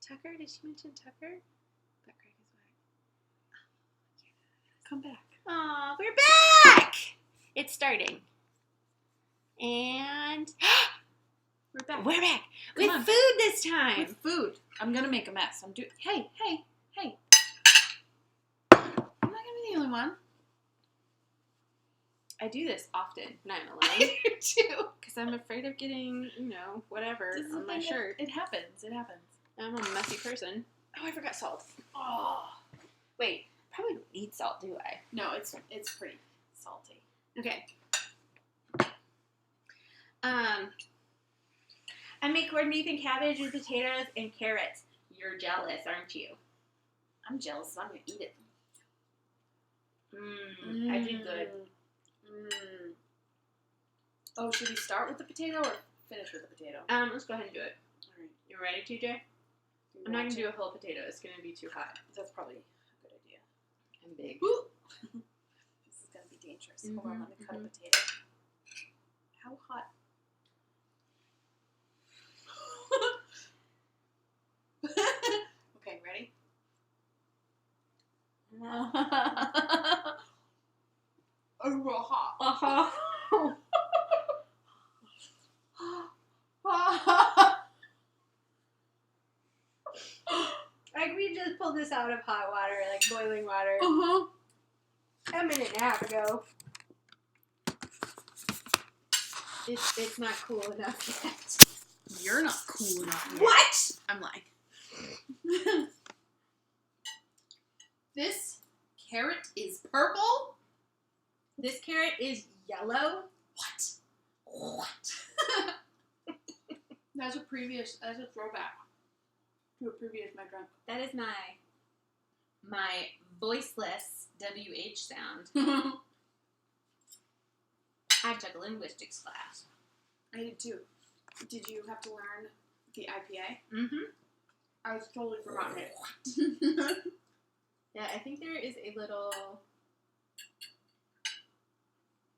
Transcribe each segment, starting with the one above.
Tucker? Did she mention Tucker? That Craig is whack. Come back. Aw, we're back! It's starting. And We're back. we're back. Come With on. food this time. With food. I'm gonna make a mess. Hey. I'm not gonna be the only one. I do this often. 9/11. You too. Because I'm afraid of getting, whatever This is the on my thing shirt. It happens. I'm a messy person. Oh, I forgot salt. Oh. Wait, probably don't need salt, do I? No, it's pretty salty. Okay. I make corned beef and cabbage with potatoes and carrots. You're jealous, aren't you? I'm jealous. So I'm gonna eat it. I do good. Oh, should we start with the potato or finish with the potato? Let's go ahead and do it. All right. You ready, TJ? I'm not gonna do a whole potato. It's gonna be too hot. That's probably a good idea. I'm big. This is gonna be dangerous. Hold on, let me cut a potato. How hot? Okay, ready? Oh, real hot. Like we just pulled this out of hot water, like boiling water, a minute and a half ago. It's not cool enough yet. You're not cool enough. Yet. What? I'm lying. This carrot is purple? This carrot is yellow. What? That's a throwback to a previous My Drunk. That is my voiceless WH sound. I took a linguistics class. I did too. Did you have to learn the IPA? Mm-hmm. I was totally forgotten it. Yeah, I think there is a little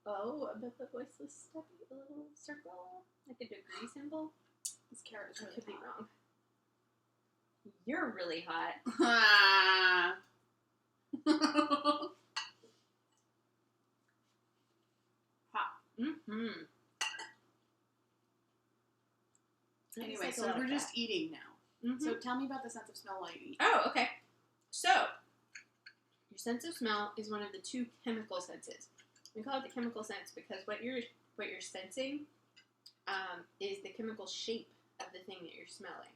O above the voiceless stuff, a little circle, like a degree symbol. This carrot is I really could be hot. wrong. You're really hot. Hot. Mm-hmm. Anyway, so we're just eating now. Mm-hmm. So tell me about the sense of smell while you eat. Oh, okay. So, your sense of smell is one of the two chemical senses. We call it the chemical sense because what you're sensing is the chemical shape of the thing that you're smelling.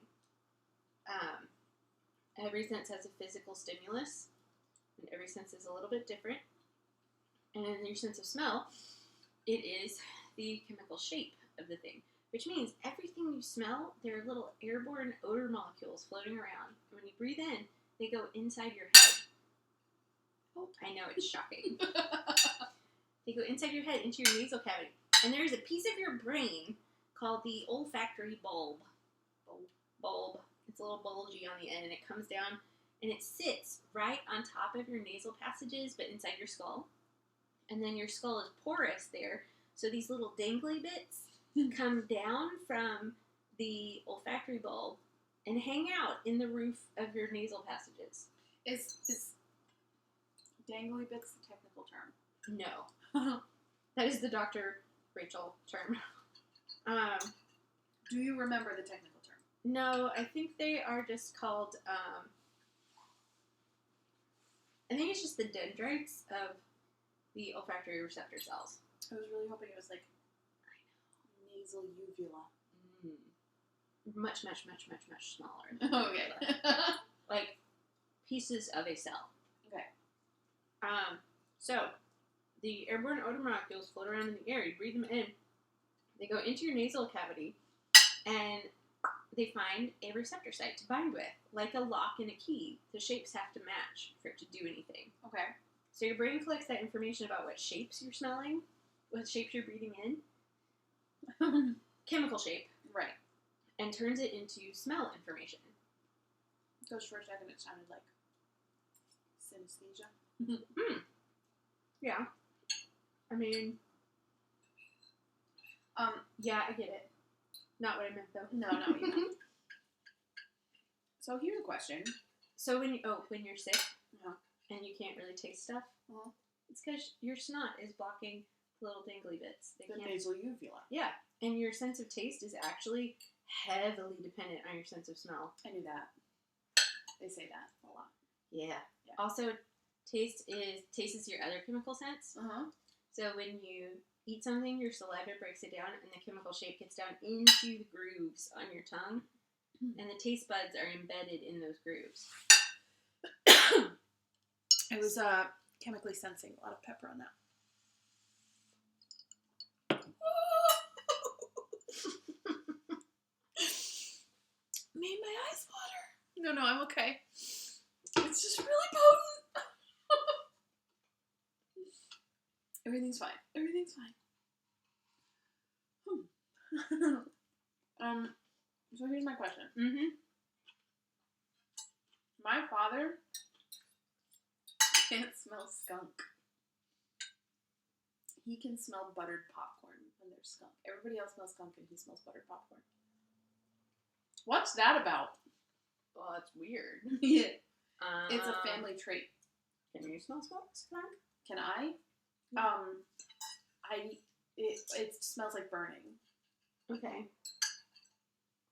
Every sense has a physical stimulus, and every sense is a little bit different. And in your sense of smell, it is the chemical shape of the thing, which means everything you smell, there are little airborne odor molecules floating around. And when you breathe in, they go inside your head. Oh, I know, it's shocking. They go inside your head, into your nasal cavity. And there's a piece of your brain called the olfactory bulb. Bulb. It's a little bulgy on the end, and it comes down, and it sits right on top of your nasal passages, but inside your skull. And then your skull is porous there, so these little dangly bits come down from the olfactory bulb and hang out in the roof of your nasal passages. Is dangly bits the technical term? No. That is the Dr. Rachel term. Do you remember the technical term? No, I think they are just called, I think it's just the dendrites of the olfactory receptor cells. I was really hoping it was like nasal uvula. Much, much, much, much, much smaller than Okay. like pieces of a cell. Okay. So the airborne odor molecules float around in the air. You breathe them in. They go into your nasal cavity, and they find a receptor site to bind with, like a lock and a key. The shapes have to match for it to do anything. Okay. So your brain collects that information about what shapes you're smelling, what shapes you're breathing in, chemical shape, Right. and turns it into smell information. Because for a second it sounded like synesthesia. Yeah. I mean, yeah, I get it. Not what I meant, though. No, not what you meant. So here's a question. So when you're sick Uh-huh. and you can't really taste stuff, Uh-huh. it's because your snot is blocking the little dangly bits. The nasal uvula. Yeah, and your sense of taste is actually heavily dependent on your sense of smell. I knew that. They say that a lot. Yeah. Also, taste is your other chemical sense. Uh-huh. So when you eat something, your saliva breaks it down, and the chemical shape gets down into the grooves on your tongue, and the taste buds are embedded in those grooves. I was chemically sensing a lot of pepper on that. Made my eyes water. No, I'm okay. It's just really potent. Everything's fine. Everything's fine. So here's my question. Mm-hmm. My father can't smell skunk. He can smell buttered popcorn when there's skunk. Everybody else smells skunk and he smells buttered popcorn. What's that about? Well, that's weird. Yeah. It's a family trait. Can you smell skunk? Can I? It smells like burning. Okay.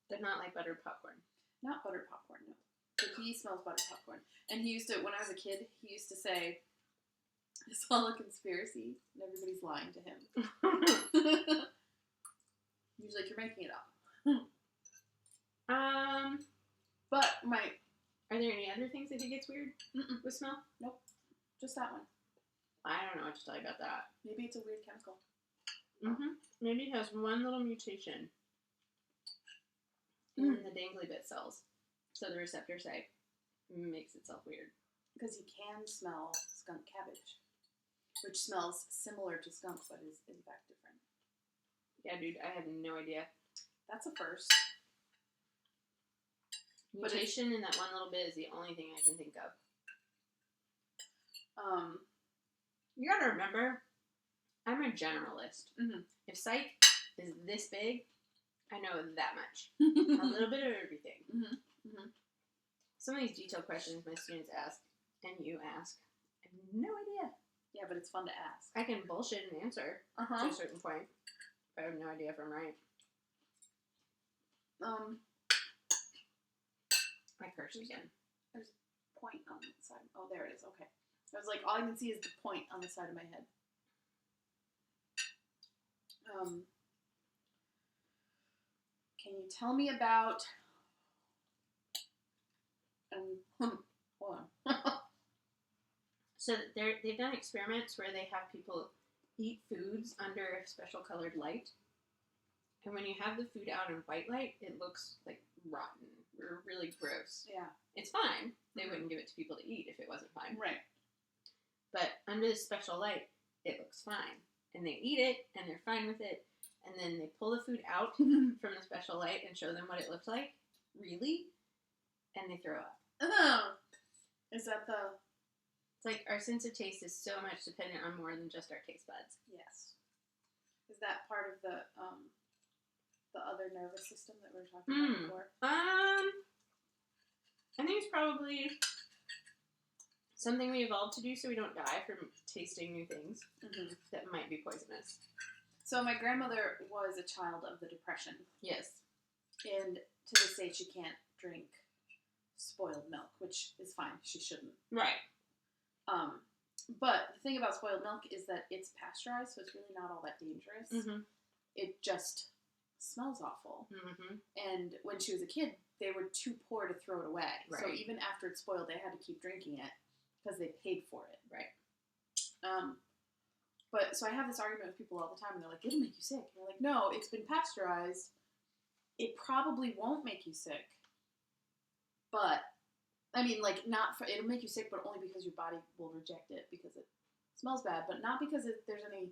But not like buttered popcorn. Not buttered popcorn, no. But he smells buttered popcorn. And he used to, when I was a kid, he used to say, it's all a conspiracy, and everybody's lying to him. He was like, you're making it up. But are there any other things that he gets weird with smell? Nope. Just that one. I don't know what to tell you about that. Maybe it's a weird chemical. Mm-hmm. Maybe it has one little mutation in the dangly bit cells. So the receptor site makes itself weird. Because he can smell skunk cabbage, which smells similar to skunk, but is in fact different. Yeah, dude, I have no idea. That's a first. Mutation in that one little bit is the only thing I can think of. You gotta remember, I'm a generalist. Mm-hmm. If Psych is this big, I know that much. A little bit of everything. Mm-hmm. Mm-hmm. Some of these detailed questions my students ask, and you ask, I have no idea. Yeah, but it's fun to ask. I can bullshit an answer to a certain point, but I have no idea if I'm right. I cursed again. There's a point on the side. Oh, there it is. Okay. I was like, all I can see is the point on the side of my head. Can you tell me about... hold on. So they've done experiments where they have people eat foods under a special colored light. And when you have the food out in white light, it looks like rotten or really gross. Yeah. It's fine. They wouldn't give it to people to eat if it wasn't fine. Right. But under the special light, it looks fine. And they eat it, and they're fine with it. And then they pull the food out from the special light and show them what it looks like. Really? And they throw up. Oh. Is that the... It's like our sense of taste is so much dependent on more than just our taste buds. Yes. Is that part of the other nervous system that we were talking about before? I think it's probably something we evolved to do so we don't die from tasting new things that might be poisonous. So my grandmother was a child of the Depression. Yes. And to this day she can't drink spoiled milk, which is fine. She shouldn't. Right. But the thing about spoiled milk is that it's pasteurized, so it's really not all that dangerous. Mm-hmm. It just smells awful. Mm-hmm. And when she was a kid, they were too poor to throw it away. Right. So even after it's spoiled, they had to keep drinking it because they paid for it. Right. But so I have this argument with people all the time, and they're like, "It'll make you sick." And I'm like, "No, it's been pasteurized. It probably won't make you sick, but." I mean, like, it'll make you sick, but only because your body will reject it because it smells bad, but not because there's any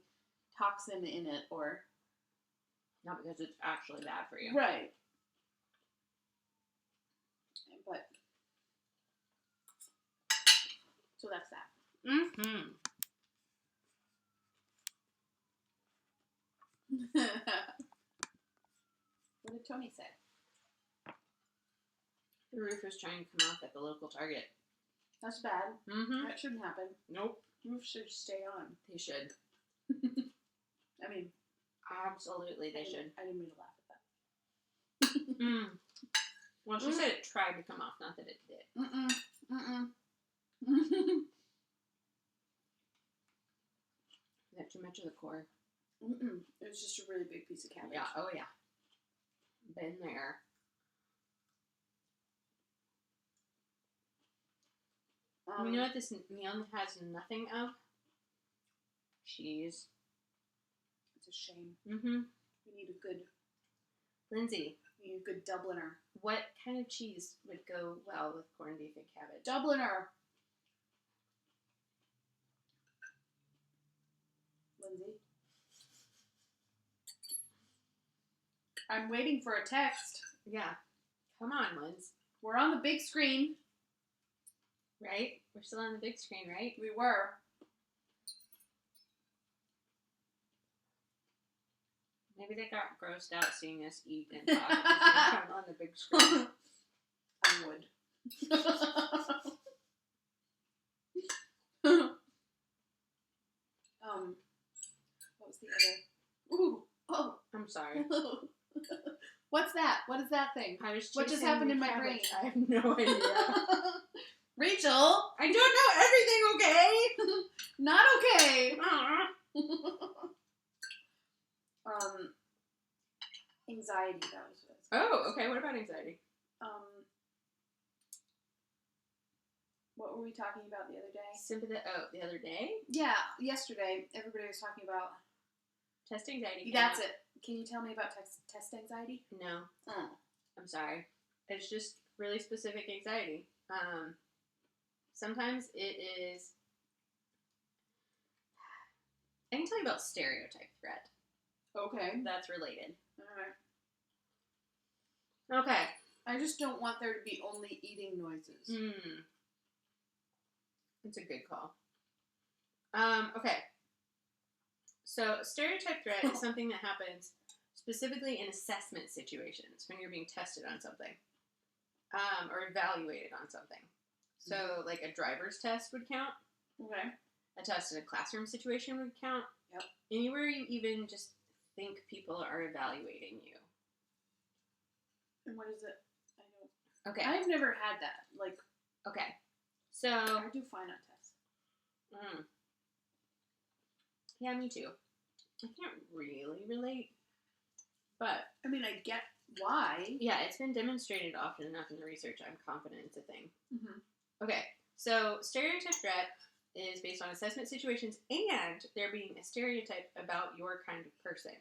toxin in it or... Not because it's actually bad for you. Right. But... So that's that. Mm-hmm. What did Tony say? The roof was trying to come off at the local Target. That's bad. Mm-hmm. That shouldn't happen. Nope. Roofs should stay on. They should. I mean, Absolutely, they should. I didn't mean to laugh at that. Mm. Well, she said it tried to come off, not that it did. Is that too much of the core? It was just a really big piece of cabbage. Yeah. Oh, yeah. Been there. You know what this meal has nothing of? Cheese. It's a shame. Mm-hmm. We need a good... Lindsay. We need a good Dubliner. What kind of cheese would go well with corned beef and cabbage? Dubliner! Lindsay? I'm waiting for a text. Yeah. Come on, Linz. We're on the big screen. Right? We're still on the big screen, right? We were. Maybe they got grossed out seeing us eat and talk at the same time on the big screen. I would. What was the other? Ooh, oh. I'm sorry. What's that? What is that thing? I was What just chasing happened the in my cabbage. brain? I have no idea. Rachel! I don't know everything, okay? Not okay! Anxiety, that was what it was. Oh, okay. What about anxiety? What were we talking about the other day? The other day? Yeah, yesterday, everybody was talking about... Test anxiety. That's it. Can you tell me about test anxiety? No. Oh. I'm sorry. It's just really specific anxiety. Sometimes it is... I can tell you about stereotype threat. Okay. That's related. Alright. Okay. I just don't want there to be only eating noises. That's a good call. Okay. So, stereotype threat is something that happens specifically in assessment situations when you're being tested on something or evaluated on something. So, like a driver's test would count. Okay. A test in a classroom situation would count. Yep. Anywhere you even just think people are evaluating you. And what is it? I don't... Okay. I've never had that. Like... Okay. So... I do fine on tests. Yeah, me too. I can't really relate. But... I mean, I get why. Yeah, it's been demonstrated often enough in the research. I'm confident it's a thing. Mm-hmm. Okay. So, stereotype threat is based on assessment situations and there being a stereotype about your kind of person.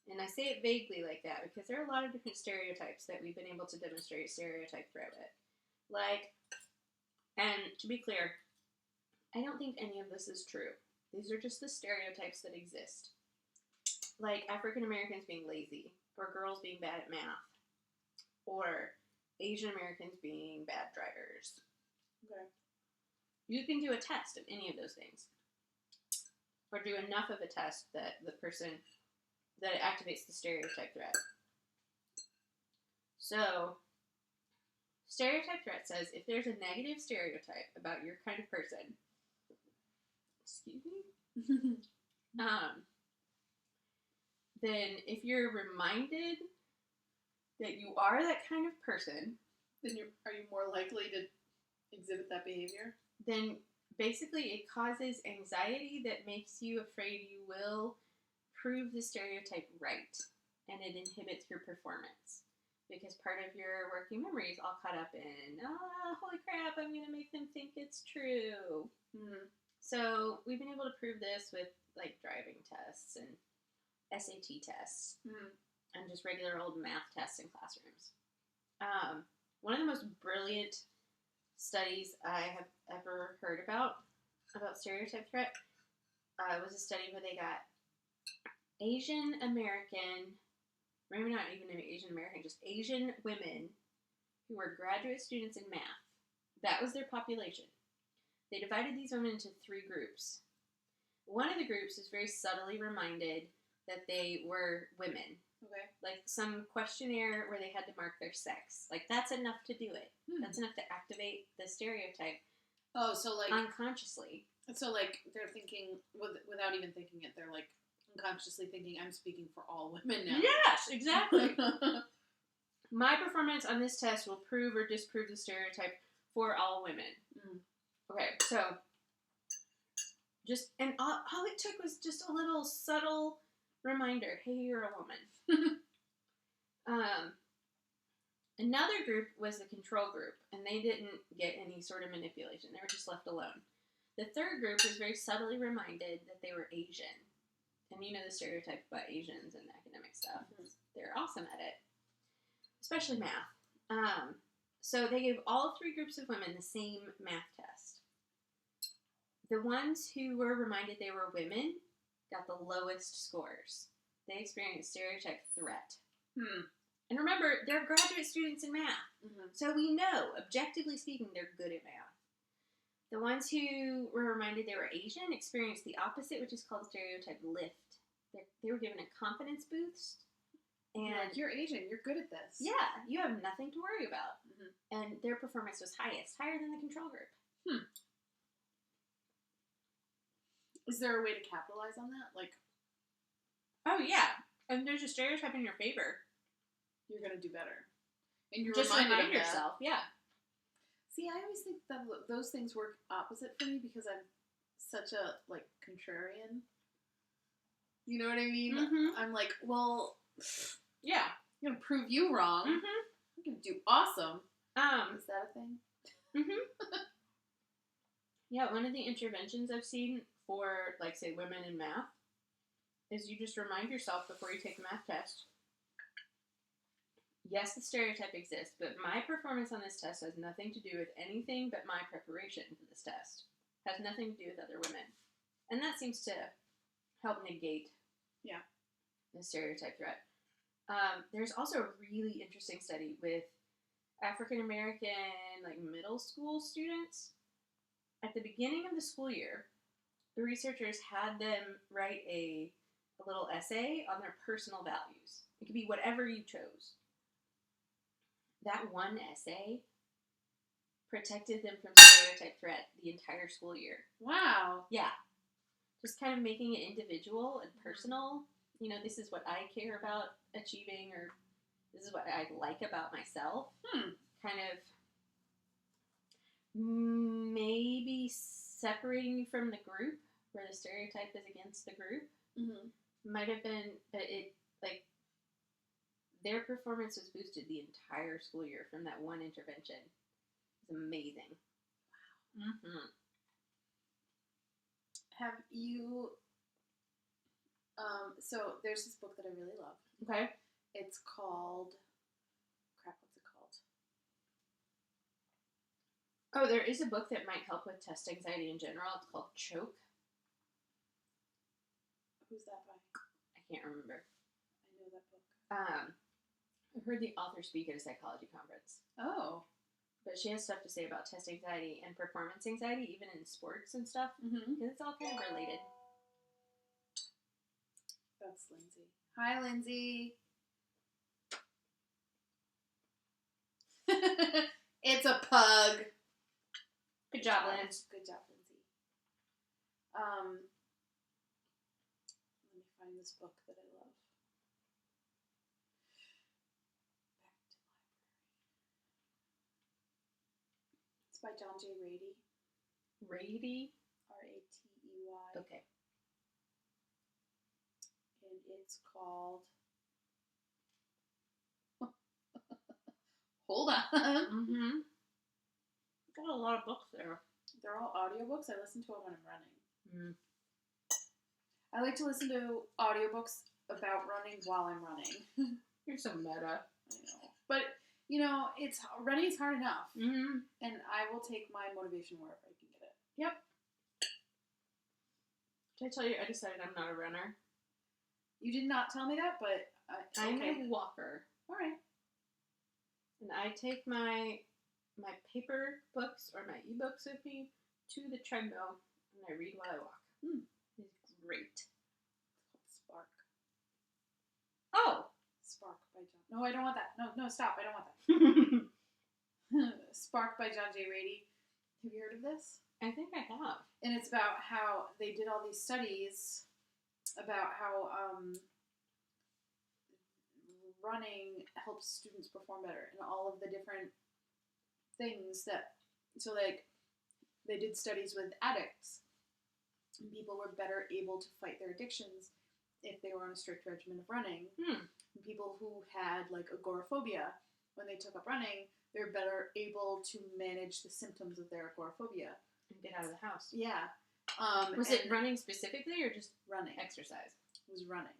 And I say it vaguely like that because there are a lot of different stereotypes that we've been able to demonstrate stereotype threat with. Like, and to be clear, I don't think any of this is true. These are just the stereotypes that exist. Like African Americans being lazy, or girls being bad at math, or Asian Americans being bad drivers. Okay. You can do a test of any of those things. Or do enough of a test that that it activates the stereotype threat. So, stereotype threat says if there's a negative stereotype about your kind of person, excuse me, then if you're reminded that you are that kind of person, then are you more likely to exhibit that behavior? Then basically it causes anxiety that makes you afraid you will prove the stereotype right, and it inhibits your performance because part of your working memory is all caught up in, holy crap, I'm going to make them think it's true. Mm-hmm. So we've been able to prove this with like driving tests and SAT tests and just regular old math tests in classrooms. One of the most brilliant studies I have ever heard about stereotype threat was a study where they got Asian American, maybe not even Asian American, just Asian women who were graduate students in math. That was their population. They divided these women into 3 groups. One of the groups was very subtly reminded that they were women Okay. Like some questionnaire where they had to mark their sex. Like, that's enough to do it. That's enough to activate the stereotype. Oh, so like unconsciously. So like they're thinking without even thinking it. They're like unconsciously thinking, I'm speaking for all women now. Yes, exactly. My performance on this test will prove or disprove the stereotype for all women. Okay, so all it took was just a little subtle reminder. Hey, you're a woman. Another group was the control group, and they didn't get any sort of manipulation. They were just left alone. The third group was very subtly reminded that they were Asian. And you know the stereotype about Asians and academic stuff. They're awesome at it. Especially math. So they gave all three groups of women the same math test. The ones who were reminded they were women got the lowest scores. They experienced stereotype threat. And remember, they're graduate students in math. So we know, objectively speaking, they're good at math. The ones who were reminded they were Asian experienced the opposite, which is called stereotype lift. They were given a confidence boost. And you're Asian, you're good at this. Yeah, you have nothing to worry about. And their performance was higher than the control group. Is there a way to capitalize on that? Like, oh yeah, and there's a stereotype in your favor. You're gonna do better, and you're just remind yourself. Yeah. See, I always think that those things work opposite for me because I'm such a like contrarian. You know what I mean? I'm like, well, yeah, I'm gonna prove you wrong. I'm gonna do awesome. Is that a thing? Yeah, one of the interventions I've seen for, like, say, women in math is you just remind yourself before you take the math test. Yes, the stereotype exists, but my performance on this test has nothing to do with anything but my preparation for this test. Has nothing to do with other women. And that seems to help negate the stereotype threat. There's also a really interesting study with African American, like, middle school students. At the beginning of the school year, the researchers had them write a little essay on their personal values. It could be whatever you chose. That one essay protected them from stereotype threat the entire school year. Wow. Yeah. Just kind of making it individual and personal. You know, this is what I care about achieving, or this is what I like about myself. Kind of maybe separating you from the group, where the stereotype is against the group. Might have been, but it, like, their performance was boosted the entire school year from that one intervention. It's amazing. Wow. Have you, so there's this book that I really love. Okay. It's called, what's it called? Oh, there is a book that might help with test anxiety in general. It's called Choke. Who's that by? I can't remember. I know that book. I heard the author speak at a psychology conference. Oh. But she has stuff to say about test anxiety and performance anxiety, even in sports and stuff. Because it's all kind of related. That's Lindsay. Hi, Lindsay. It's a pug. Good job, Lindsay. Good job, Lindsay. Let me find this book that I love. It's by John J. Rady. Rady? R-A-T-E-Y. Okay. And it's called... Hold on. Got a lot of books there. They're all audiobooks. I listen to them when I'm running. I like to listen to audiobooks about running while I'm running. You're so meta. I know. But, you know, running is hard enough. And I will take my motivation wherever I can get it. Yep. Did I tell you I decided I'm not a runner? You did not tell me that, but... I'm a walker. All right. And I take my paper books or my ebooks with me to the treadmill, and I read while I walk. It's great. It's called Spark. Oh, No, I don't want that. No, stop. I don't want that. Spark by John J. Rady. Have you heard of this? I think I have. And it's about how they did all these studies about how running helps students perform better and all of the different things that, so like they did studies with addicts and people were better able to fight their addictions if they were on a strict regimen of running. And people who had like agoraphobia, when they took up running, they're better able to manage the symptoms of their agoraphobia and get out of the house. Yeah. Was it running specifically or just running? Exercise. It was running.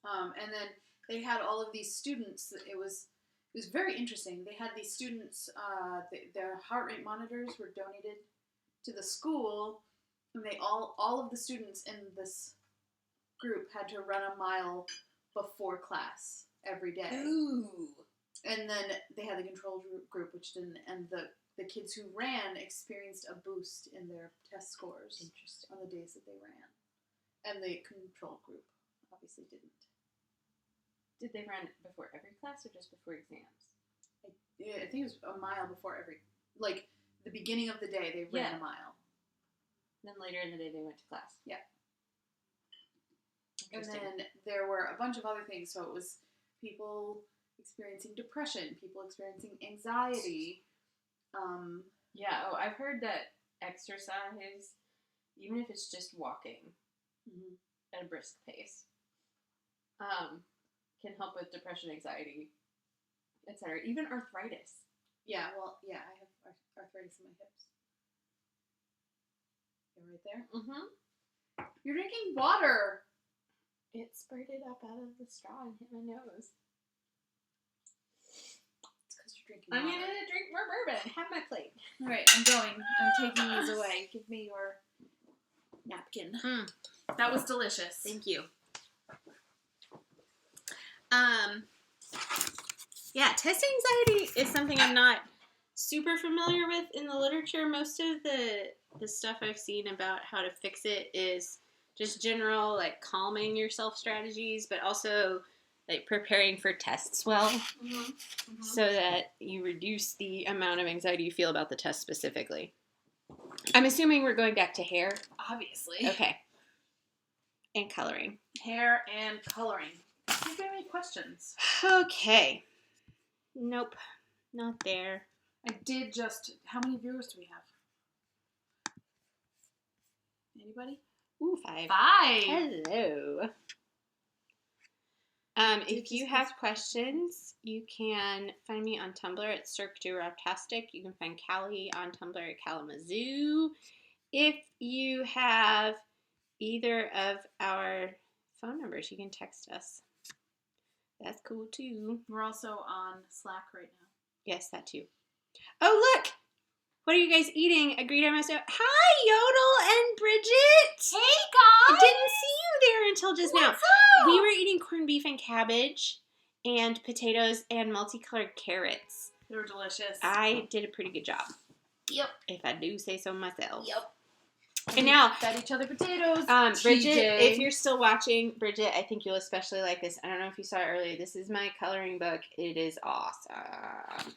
And then they had all of these students. It was very interesting. They had these students. Their heart rate monitors were donated to the school, and they all of the students in this group had to run a mile before class every day. Ooh. And then they had the control group, which didn't. And the kids who ran experienced a boost in their test scores. Interesting. On the days that they ran. And the control group obviously didn't. Did they run before every class or just before exams? I think it was a mile before every, like, the beginning of the day, they ran a mile. Then later in the day, they went to class. Yeah. And then there were a bunch of other things. So it was people experiencing depression, people experiencing anxiety. Yeah, I've heard that exercise, even if it's just walking at a brisk pace, can help with depression, anxiety, etc. Even arthritis. Yeah, well, yeah, I have arthritis in my hips. You're right there. Mm-hmm. You're drinking water. It spurted up out of the straw and hit my nose. It's because you're drinking water. I'm gonna drink more bourbon. Have my plate. All right, I'm going. I'm taking these away. Give me your napkin. That was delicious. Thank you. Yeah, test anxiety is something I'm not super familiar with in the literature. Most of the stuff I've seen about how to fix it is just general, like, calming yourself strategies, but also, like, preparing for tests well, so that you reduce the amount of anxiety you feel about the test specifically. I'm assuming we're going back to hair. Obviously. Okay. And coloring. Hair and coloring. Do you have any questions? Okay. Nope. Not there. I did just... How many viewers do we have? Anybody? Ooh, 5. 5! Hello. If you have questions, you can find me on Tumblr at Cirque-du-Raptastic. You can find Callie on Tumblr at Kalamazoo. If you have either of our phone numbers, you can text us. That's cool, too. We're also on Slack right now. Yes, that, too. Oh, look! What are you guys eating? Agreed I must know. Hi, Yodel and Bridget! Hey, guys! I didn't see you there until just now. What's up? We were eating corned beef and cabbage and potatoes and multicolored carrots. They were delicious. I did a pretty good job. Yep. If I do say so myself. Yep. And now, fed each other potatoes. Bridget, TJ. if you're still watching, Bridget, I think you'll especially like this. I don't know if you saw it earlier. This is my coloring book. It is awesome.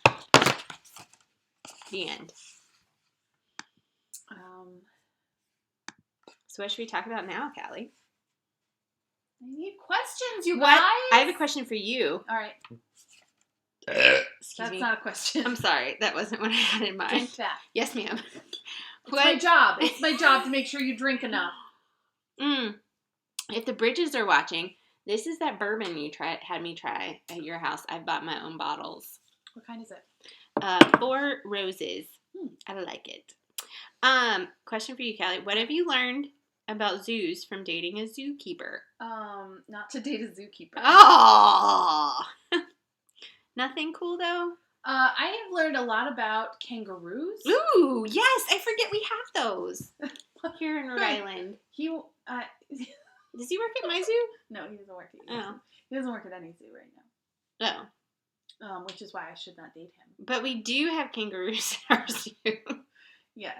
The end. So what should we talk about now, Callie? I need questions, you What? guys. I have a question for you. All right. Excuse That's me. not a question. I'm sorry. That wasn't what I had in mind. Drink that. Yes, ma'am. It's my job. It's my job to make sure you drink enough. If the Bridges are watching, this is that bourbon you had me try at your house. I bought my own bottles. What kind is it? 4 Roses. I like it. Question for you, Callie. What have you learned about zoos from dating a zookeeper? Not to date a zookeeper. Oh! Nothing cool, though? I have learned a lot about kangaroos. Ooh, yes! I forget we have those here in Rhode Island. Does he work at my zoo? No, he doesn't work at Oh. your zoo. He doesn't work at any zoo right now. Oh. Which is why I should not date him. But we do have kangaroos at our zoo. Yeah.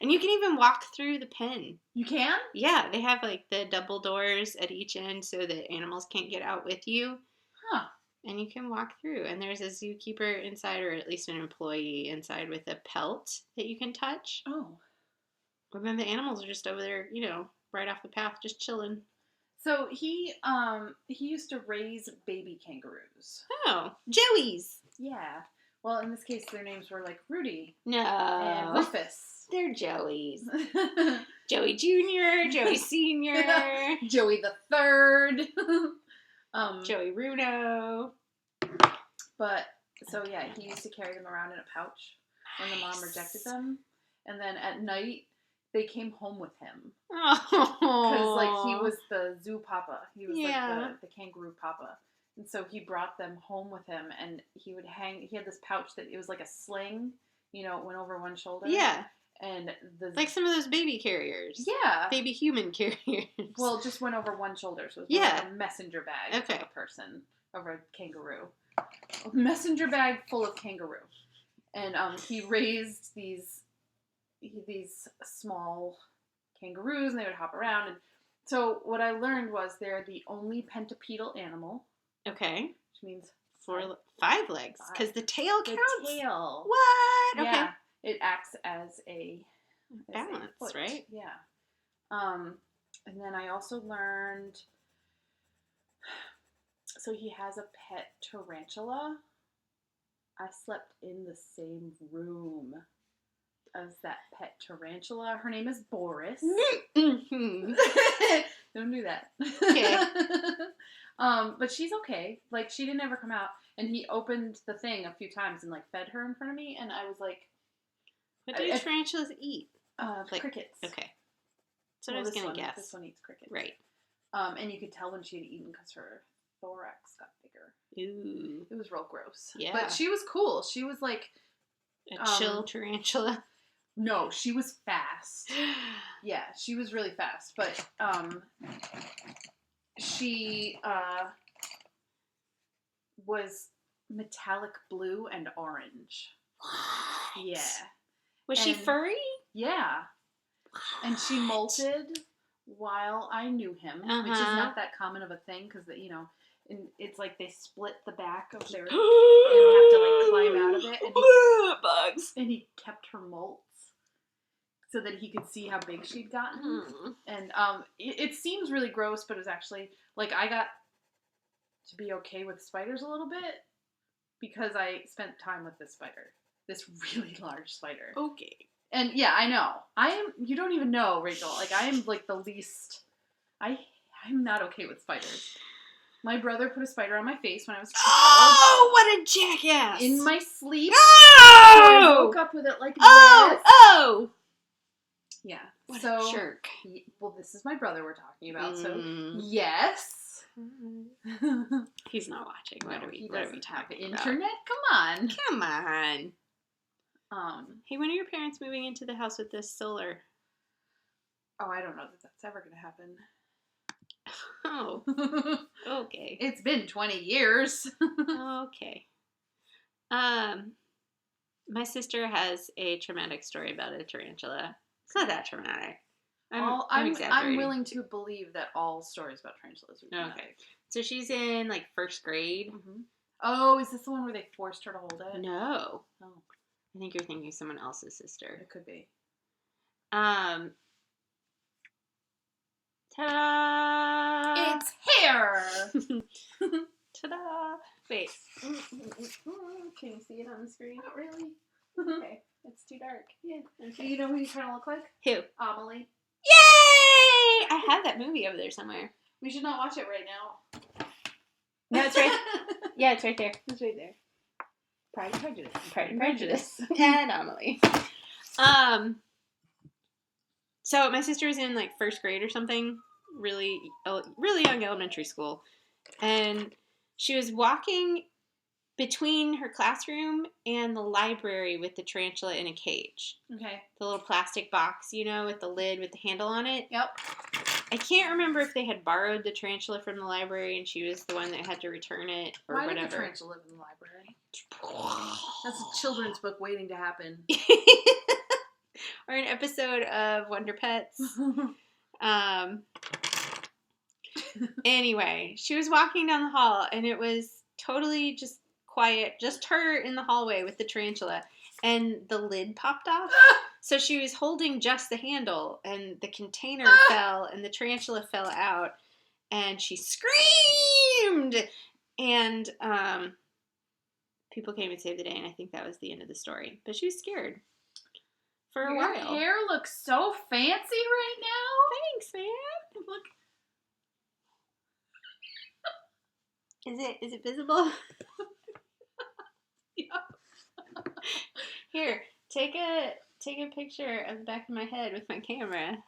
And you can even walk through the pen. You can? Yeah, they have, like, the double doors at each end so that animals can't get out with you. Huh. And you can walk through. And there's a zookeeper inside, or at least an employee inside, with a pelt that you can touch. Oh. But then the animals are just over there, right off the path, just chilling. So he used to raise baby kangaroos. Oh, Joeys. Yeah. Well, in this case, their names were like Rudy. No. And Rufus. They're Joeys. Joey Jr., Joey Sr., Joey the Third. Joey Runo. But, so yeah, he used to carry them around in a pouch when the mom rejected them. And then at night, they came home with him. Oh. Because, like, he was the zoo papa. He was, like, the kangaroo papa. And so he brought them home with him, and he had this pouch that, it was like a sling, it went over one shoulder. Yeah. And like some of those baby carriers. Yeah. Baby human carriers. Well, it just went over one shoulder, so it was like a messenger bag of a person, of a kangaroo. A messenger bag full of kangaroo. And he raised these small kangaroos, and they would hop around. And so what I learned was they're the only pentapedal animal. Okay. Which means 5 legs, because the tail counts. The tail. What? Okay. Yeah. It acts as a balance, foot. right? Yeah. And then I also learned, so he has a pet tarantula. I slept in the same room as that pet tarantula. Her name is Boris. Mm-hmm. Don't do that. Okay. But she's okay. Like, she didn't ever come out. And he opened the thing a few times and, like, fed her in front of me. And I was like... What do tarantulas eat? Like, crickets. Okay. That's what I was going to guess. This one eats crickets. Right. And you could tell when she had eaten because her thorax got bigger. Ooh. It was real gross. Yeah. But she was cool. She was, like... A chill tarantula? No, she was fast. Yeah, she was really fast. But, she, was metallic blue and orange. What? Yeah. Was she furry? Yeah. And she molted while I knew him, which is not that common of a thing, because, and it's like they split the back of their, and have to, like, climb out of it. And bugs. And he kept her molts so that he could see how big she'd gotten. And it seems really gross, but it was actually, like, I got to be okay with spiders a little bit because I spent time with this spider. This really large spider. Okay. And yeah, I know. You don't even know, Rachel. Like, I am like the least, I'm not okay with spiders. My brother put a spider on my face when I was a child. Oh, what a jackass. In my sleep. Oh! So I woke up with it like this. Oh! Yeah. What a jerk. Well, this is my brother we're talking about, so yes. He's not watching. What are we talking about? Internet? Come on. Hey, when are your parents moving into the house with this solar? Oh, I don't know that that's ever going to happen. Oh. Okay. It's been 20 years. Okay. My sister has a traumatic story about a tarantula. It's not that traumatic. I'm exaggerating. I'm willing to believe that all stories about tarantulas are traumatic. Okay. So she's in, like, 1st grade. Mm-hmm. Oh, is this the one where they forced her to hold it? No. Oh. I think you're thinking of someone else's sister. It could be. Ta-da! It's hair! Ta-da! Wait. Can you see it on the screen? Not really. Okay. It's too dark. Yeah. Okay. You know who you kind of look like? Who? Amelie. Yay! I have that movie over there somewhere. We should not watch it right now. No, it's right. Yeah, it's right there. It's right there. Pride and Prejudice. Pride and Prejudice. And Amelie. So my sister was in, like, 1st grade or something. Really young elementary school. And she was walking between her classroom and the library with the tarantula in a cage. Okay. The little plastic box, with the lid with the handle on it. Yep. I can't remember if they had borrowed the tarantula from the library and she was the one that had to return it or Why whatever. Did the tarantula live in the library? That's a children's book waiting to happen. Or an episode of Wonder Pets. Anyway, she was walking down the hall and it was totally just quiet, just her in the hallway with the tarantula, and the lid popped off. So she was holding just the handle, and the container fell, and the tarantula fell out, and she screamed, and people came and saved the day, and I think that was the end of the story. But she was scared for a while. Your hair looks so fancy right now. Thanks, man. Look. Is it visible? Yeah. Here, take a picture of the back of my head with my camera.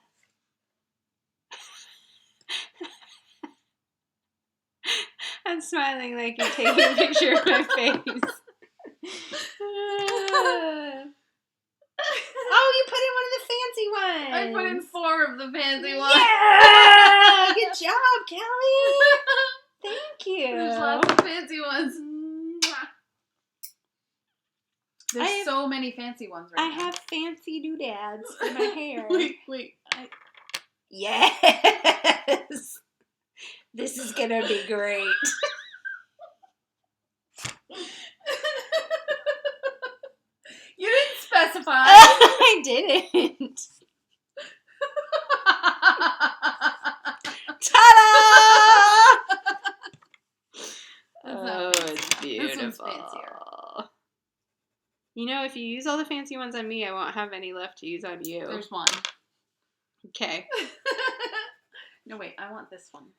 I'm smiling like you're taking a picture of my face. Oh, you put in one of the fancy ones. I put in 4 of the fancy ones. Yeah! Good job, Kelly. Thank you. There's lots of fancy ones. There's so many fancy ones right now. I have fancy doodads for my hair. Wait. Yes! This is gonna be great. You didn't specify. I didn't. Ta-da! Oh, it's beautiful. This one's fancier. You know, if you use all the fancy ones on me, I won't have any left to use on you. There's one. Okay. No, wait. I want this one.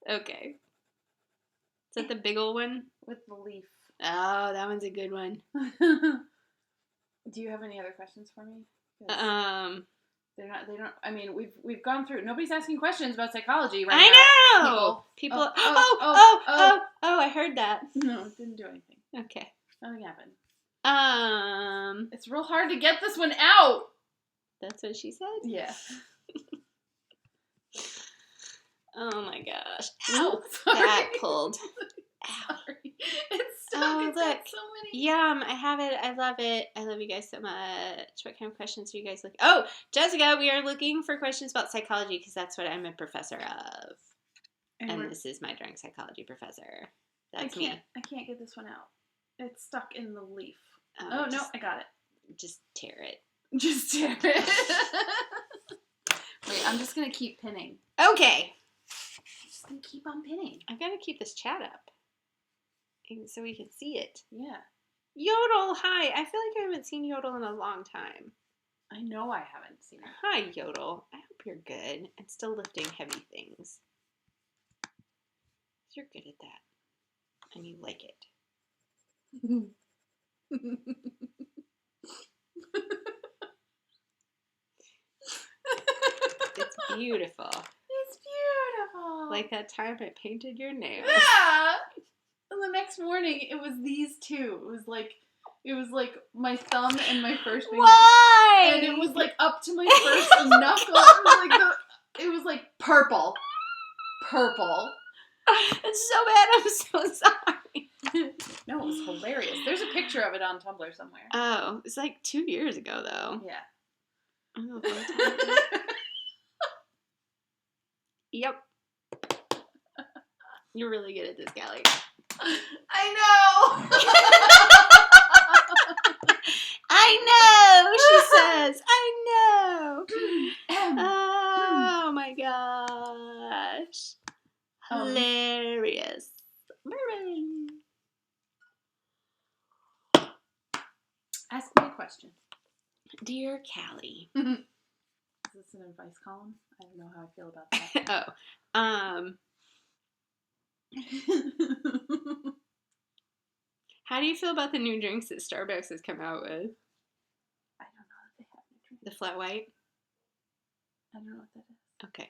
Okay. Is that the big old one? With the leaf. Oh, that one's a good one. Do you have any other questions for me? They don't. I mean, we've gone through. Nobody's asking questions about psychology right now. I know. People. Oh! I heard that. No, it didn't do anything. Okay. Nothing happened. It's It's real hard to get this one out. That's what she said? Yeah. Oh my gosh. Ow. That pulled. Ow. Sorry. It's stuck. Oh, It's look. got so many. Yum. I have it. I love it. I love you guys so much. What kind of questions are you guys looking? Oh, Jessica, we are looking for questions about psychology because that's what I'm a professor of. And this is my drunk psychology professor. That's me. I can't get this one out. It's stuck in the leaf. Oh, no, I got it. Just tear it. Just tear it. Wait, I'm just going to keep pinning. Okay. I'm just going to keep on pinning. I've got to keep this chat up so we can see it. Yeah. Yodel, hi. I feel like I haven't seen Yodel in a long time. I know I haven't seen it. Hi, Yodel. I hope you're good and still lifting heavy things. You're good at that. And you like it. It's beautiful. It's beautiful. Like that time I painted your nails. Yeah. And the next morning, it was these two. It was like my thumb and my first finger. Why? And it was like up to my first knuckle. It was like purple. Purple. It's so bad. I'm so sorry. No, it was hilarious. There's a picture of it on Tumblr somewhere. Oh, it's like 2 years ago, though. Yeah. Oh, yep. You're really good at this, Callie. I know! I know, she says. I know. Oh, my gosh. Hilarious. Ask me a question. Dear Callie. Is this an advice column? I don't know how I feel about that. How do you feel about the new drinks that Starbucks has come out with? I don't know if they have new drinks. The flat white? I don't know what that is. Okay.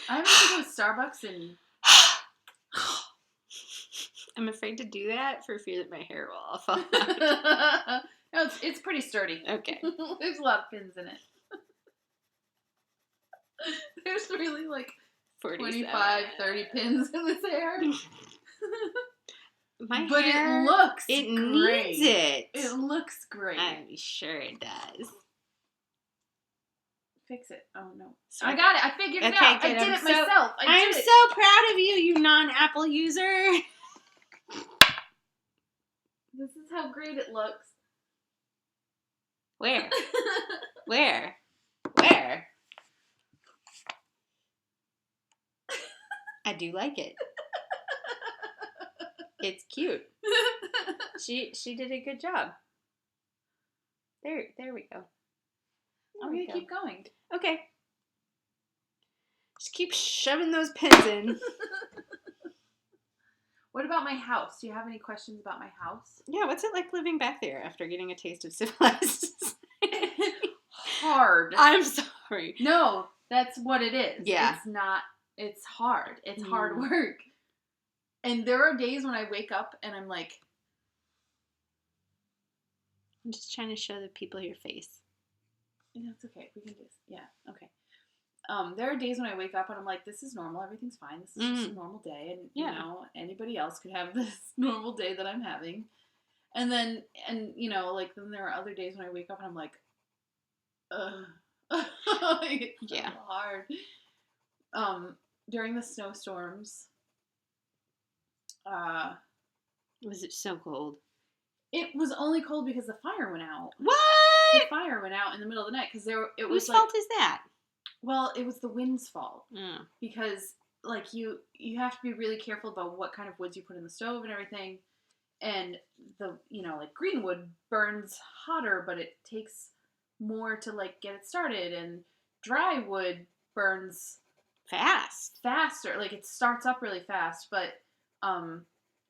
I haven't been to Starbucks in... I'm afraid to do that for fear that my hair will all fall out. No, it's pretty sturdy. Okay. There's a lot of pins in it. There's really like 25, 30 pins in this hair. My but hair, it looks it great. needs it. It looks great. I'm sure it does. Fix it. Oh, no. So I got it. I figured it out. Good. I did it myself. I'm so proud of you, you non-Apple user. This is how great it looks. Where? I do like it. It's cute. She did a good job. There we go. I'm going to keep going. Okay. Just keep shoving those pins in. What about my house? Do you have any questions about my house? Yeah, what's it like living back there after getting a taste of civilized? Hard. I'm sorry. No, that's what it is. Yeah. It's not, it's hard. It's hard work. And there are days when I wake up and I'm like, I'm just trying to show the people your face. yeah, it's okay. We can just, yeah, okay. There are days when I wake up and I'm like, this is normal. Everything's fine. This is just a normal day. And, you know, anybody else could have this normal day that I'm having. And then, you know, like, then there are other days when I wake up and I'm like, it's so hard. During the snowstorms, was it so cold? It was only cold because the fire went out. What? The fire went out in the middle of the night because it was whose fault is that? Well, it was the wind's fault. Mm. Because like you have to be really careful about what kind of woods you put in the stove and everything. And the, you know, like green wood burns hotter, but it takes more to like get it started, and dry wood burns faster. Like it starts up really fast, but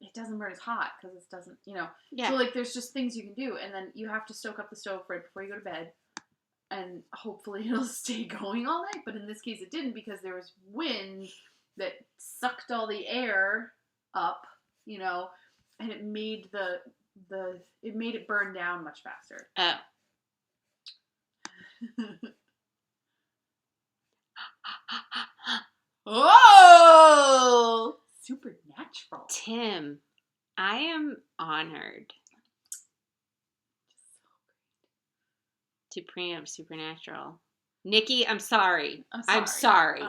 it doesn't burn as hot because it doesn't, you know. Yeah. So like there's just things you can do, and then you have to stoke up the stove right before you go to bed, and hopefully it'll stay going all night. But in this case, it didn't because there was wind that sucked all the air up, you know, and it made it made it burn down much faster. Oh. Oh! Supernatural. Tim, I am honored to preempt Supernatural. Nikki, I'm sorry. I'm sorry.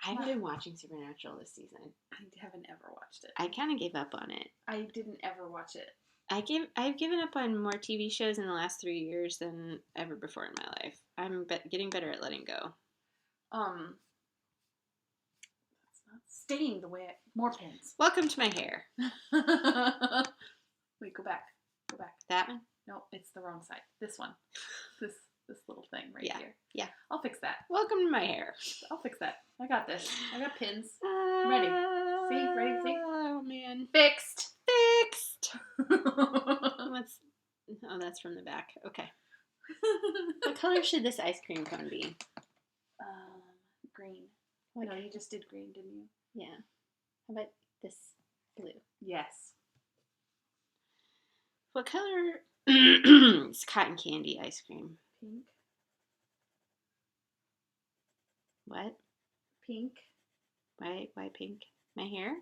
I haven't been watching Supernatural this season. I haven't ever watched it. I kind of gave up on it. I didn't ever watch it. I've given up on more TV shows in the last 3 years than ever before in my life. I'm getting better at letting go. That's not staying the way more pins. Welcome to my hair. Wait, go back. That one? No, it's the wrong side. This one. This little thing right here. Yeah. I'll fix that. Welcome to my hair. I'll fix that. I got this. I got pins. Ready. See? Ready? See? Oh, man. Fixed. Oh, that's from the back. Okay. What color should this ice cream cone be? Green. Oh, no, you just did green, didn't you? Yeah. How about this blue? Yes. What color? It's cotton candy ice cream. Pink. What? Pink. Why pink? My hair?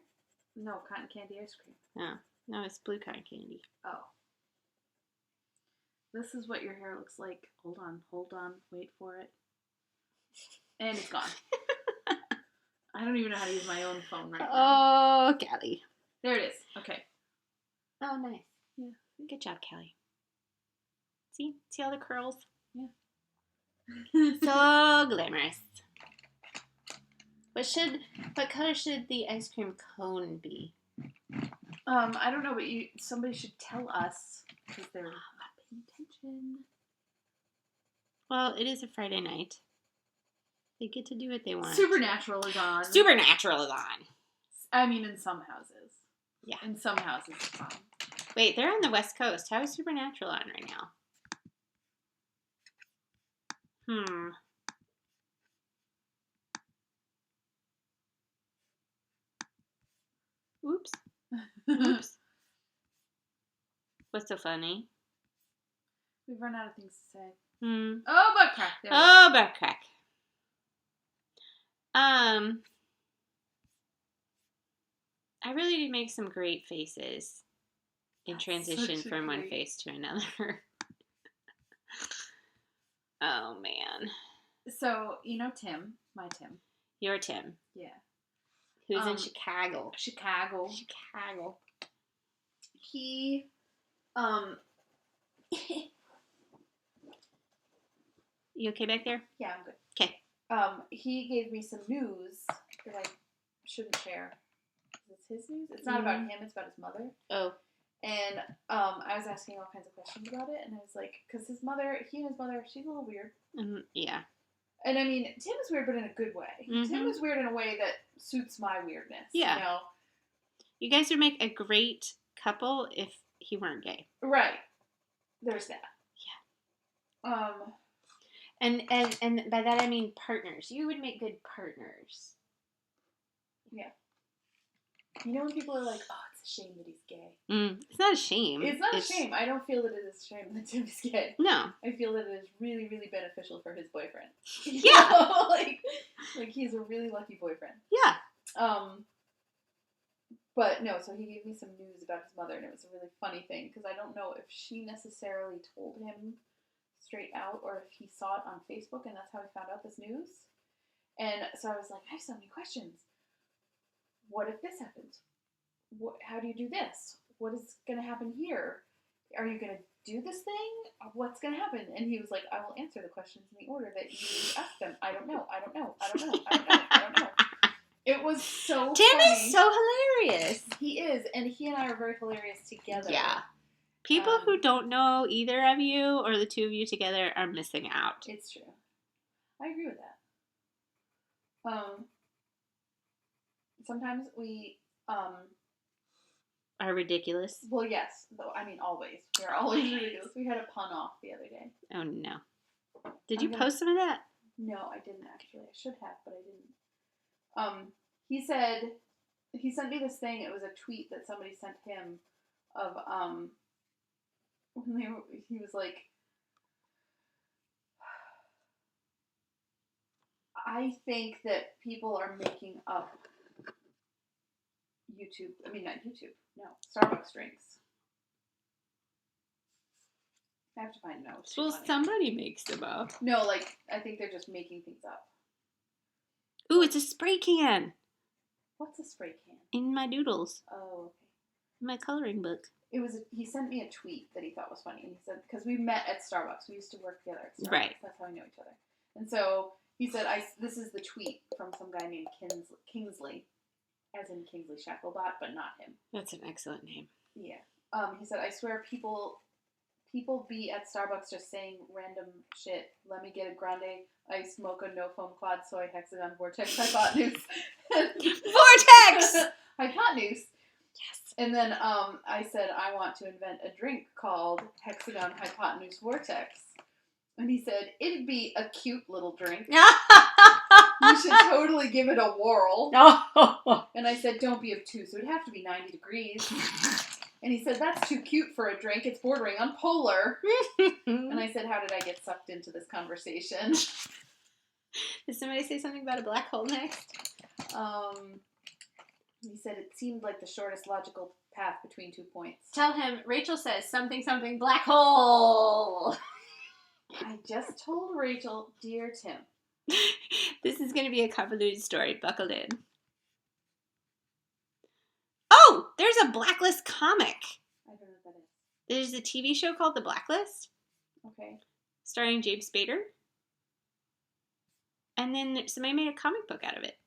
No, cotton candy ice cream. No, it's blue cotton candy. Oh. This is what your hair looks like. Hold on. Wait for it. And it's gone. I don't even know how to use my own phone right now. Oh, Callie. There it is. Okay. Oh, nice. Yeah. Good job, Callie. See all the curls? Yeah. So glamorous. What color should the ice cream cone be? I don't know, but somebody should tell us because they're not paying attention. Well, it is a Friday night. They get to do what they want. Supernatural is on. I mean, in some houses. Yeah. In some houses it's on. Wait, they're on the West Coast. How is Supernatural on right now? Oops. What's so funny? We've run out of things to say. Oh, butt crack. Butt crack. I really did make some great faces in transition from one face to another. Oh, man. So, you know Tim, my Tim. Your Tim. Yeah. Who's in Chicago. Chicago. He, You okay back there? yeah, I'm good. Okay. He gave me some news that I shouldn't share. Is this his news? It's not about him, it's about his mother. Oh. And I was asking all kinds of questions about it, and I was like, because his mother, she's a little weird. Yeah. And I mean, Tim is weird, but in a good way. Mm-hmm. Tim is weird in a way that suits my weirdness. Yeah. You know? You guys would make a great couple if he weren't gay. Right. There's that. Yeah. And by that I mean partners. You would make good partners. Yeah. You know when people are like, oh, it's a shame that he's gay. It's not a shame. It's not a shame. I don't feel that it is a shame that Tim is gay. No. I feel that it is really, really beneficial for his boyfriend. Yeah. like he's a really lucky boyfriend. Yeah. But no, so he gave me some news about his mother, and it was a really funny thing, because I don't know if she necessarily told him straight out, or if he saw it on Facebook, and that's how he found out this news. And so I was like, I have so many questions. What if this happens? How do you do this? What is going to happen here? Are you going to do this thing? What's going to happen? And he was like, I will answer the questions in the order that you asked them. I don't know. It was so Tim funny. is so hilarious. He is, and he and I are very hilarious together. Yeah. People who don't know either of you or the two of you together are missing out. It's true. I agree with that. Sometimes we are ridiculous. Well, yes. Though I mean, always. We are always ridiculous. We had a pun off the other day. Oh no! Did you post some of that? No, I didn't actually. I should have, but I didn't. He said he sent me this thing. It was a tweet that somebody sent him of when he was like, I think that people are making up YouTube. I mean, not YouTube. No, Starbucks drinks. I have to find notes. Well, somebody makes them up. No, like, I think they're just making things up. Ooh, it's a spray can. What's a spray can? In my doodles. Oh, okay. In my coloring book. He sent me a tweet that he thought was funny, and he said, because we met at Starbucks. We used to work together at Starbucks. Right. That's how we know each other. And so he said, this is the tweet from some guy named Kingsley, as in Kingsley Shacklebot, but not him. That's an excellent name. Yeah. He said, I swear people be at Starbucks just saying random shit. Let me get a grande ice mocha no foam quad soy hexagon vortex hypotenuse. Vortex! Hypotenuse. Yes. And then I said, I want to invent a drink called hexagon hypotenuse vortex. And he said, it'd be a cute little drink. You should totally give it a whirl. And I said, don't be obtuse. It would have to be 90 degrees. And he said, that's too cute for a drink. It's bordering on polar. And I said, how did I get sucked into this conversation? Did somebody say something about a black hole next? He said it seemed like the shortest logical path between 2 points. Tell him, Rachel says something black hole. I just told Rachel, dear Tim. This is going to be a convoluted story. Buckle in. Oh, there's a Blacklist comic. I don't know what that is. There's a TV show called The Blacklist. Okay. Starring James Spader. And then somebody made a comic book out of it.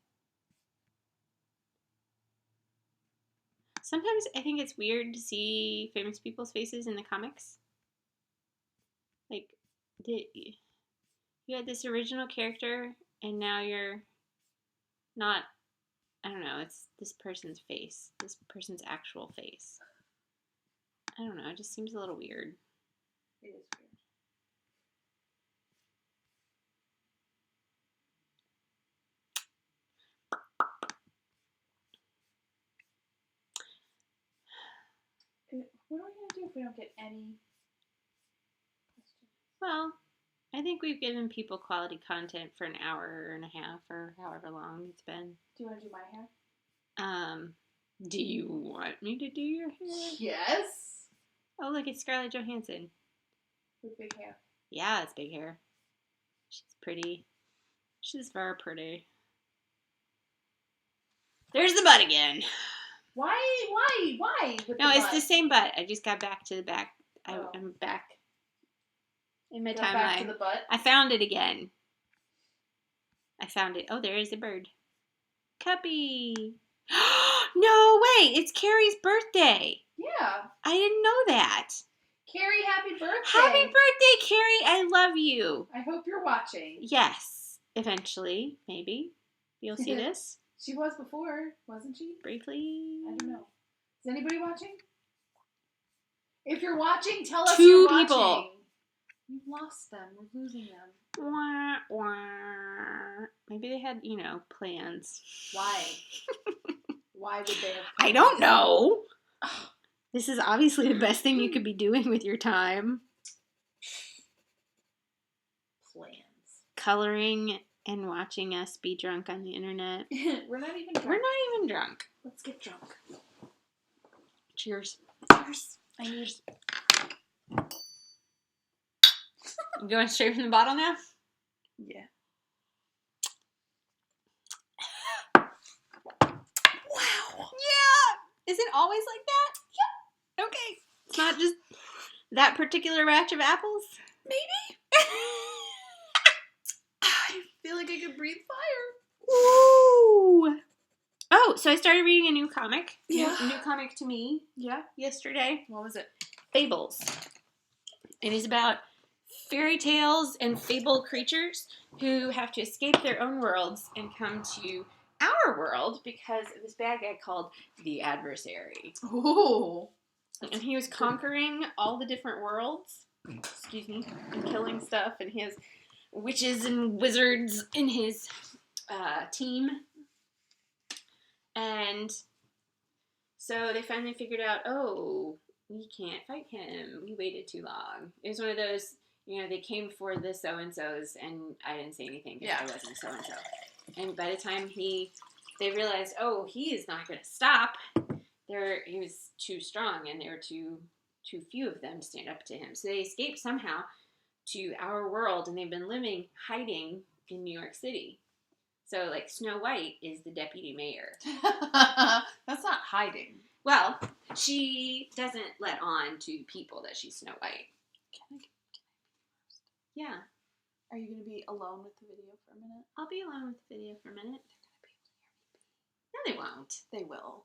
Sometimes I think it's weird to see famous people's faces in the comics. Like, you had this original character, and now you're not, I don't know, it's this person's face. This person's actual face. I don't know, it just seems a little weird. It is weird. What are we going to do if we don't get any questions? Well, I think we've given people quality content for an hour and a half or however long it's been. Do you want to do my hair? Do you want me to do your hair? Yes. Oh, look, it's Scarlett Johansson. With big hair. Yeah, it's big hair. She's pretty. She's very pretty. There's the butt again. Why with No, the it's butt? the same butt. I just got back to the back. Oh. I'm back in my Got back to timeline. the butt? I found it again. I found it. Oh, there is a bird. Cuppy. No way! It's Carrie's birthday. Yeah. I didn't know that. Carrie, happy birthday. Happy birthday, Carrie. I love you. I hope you're watching. Yes. Eventually, maybe. You'll see this. She was before, wasn't she? Briefly. I don't know. Is anybody watching? If you're watching, tell us 2 you're people. watching. We've lost them. We're losing them. Wah, wah. Maybe they had, plans. Why? Why would they have? I don't know. This is obviously the best thing you could be doing with your time. Plans. Coloring and watching us be drunk on the internet. We're not even drunk. We're not even drunk. Let's get drunk. Cheers. Cheers. I need. I'm going straight from the bottle now? Yeah. Wow. Yeah. Is it always like that? Yep. Okay. It's not just that particular batch of apples? Maybe. I feel like I could breathe fire. Ooh. Oh, so I started reading a new comic. Yeah. A new comic to me. Yeah. Yesterday. What was it? Fables. It is about fairy tales and fable creatures who have to escape their own worlds and come to our world because of this bad guy called the Adversary. Oh. And he was conquering all the different worlds, excuse me, and killing stuff, and he has witches and wizards in his team. And so they finally figured out, oh, we can't fight him. We waited too long. It was one of those, they came for the so-and-sos, and I didn't say anything because I wasn't so-and-so. And by the time they realized, oh, he is not going to stop, he was too strong, and there were too few of them to stand up to him. So they escaped somehow to our world, and they've been hiding in New York City. So, Snow White is the deputy mayor. That's not hiding. Well, she doesn't let on to people that she's Snow White. Can I get Yeah. Are you going to be alone with the video for a minute? I'll be alone with the video for a minute. No, they won't. They will.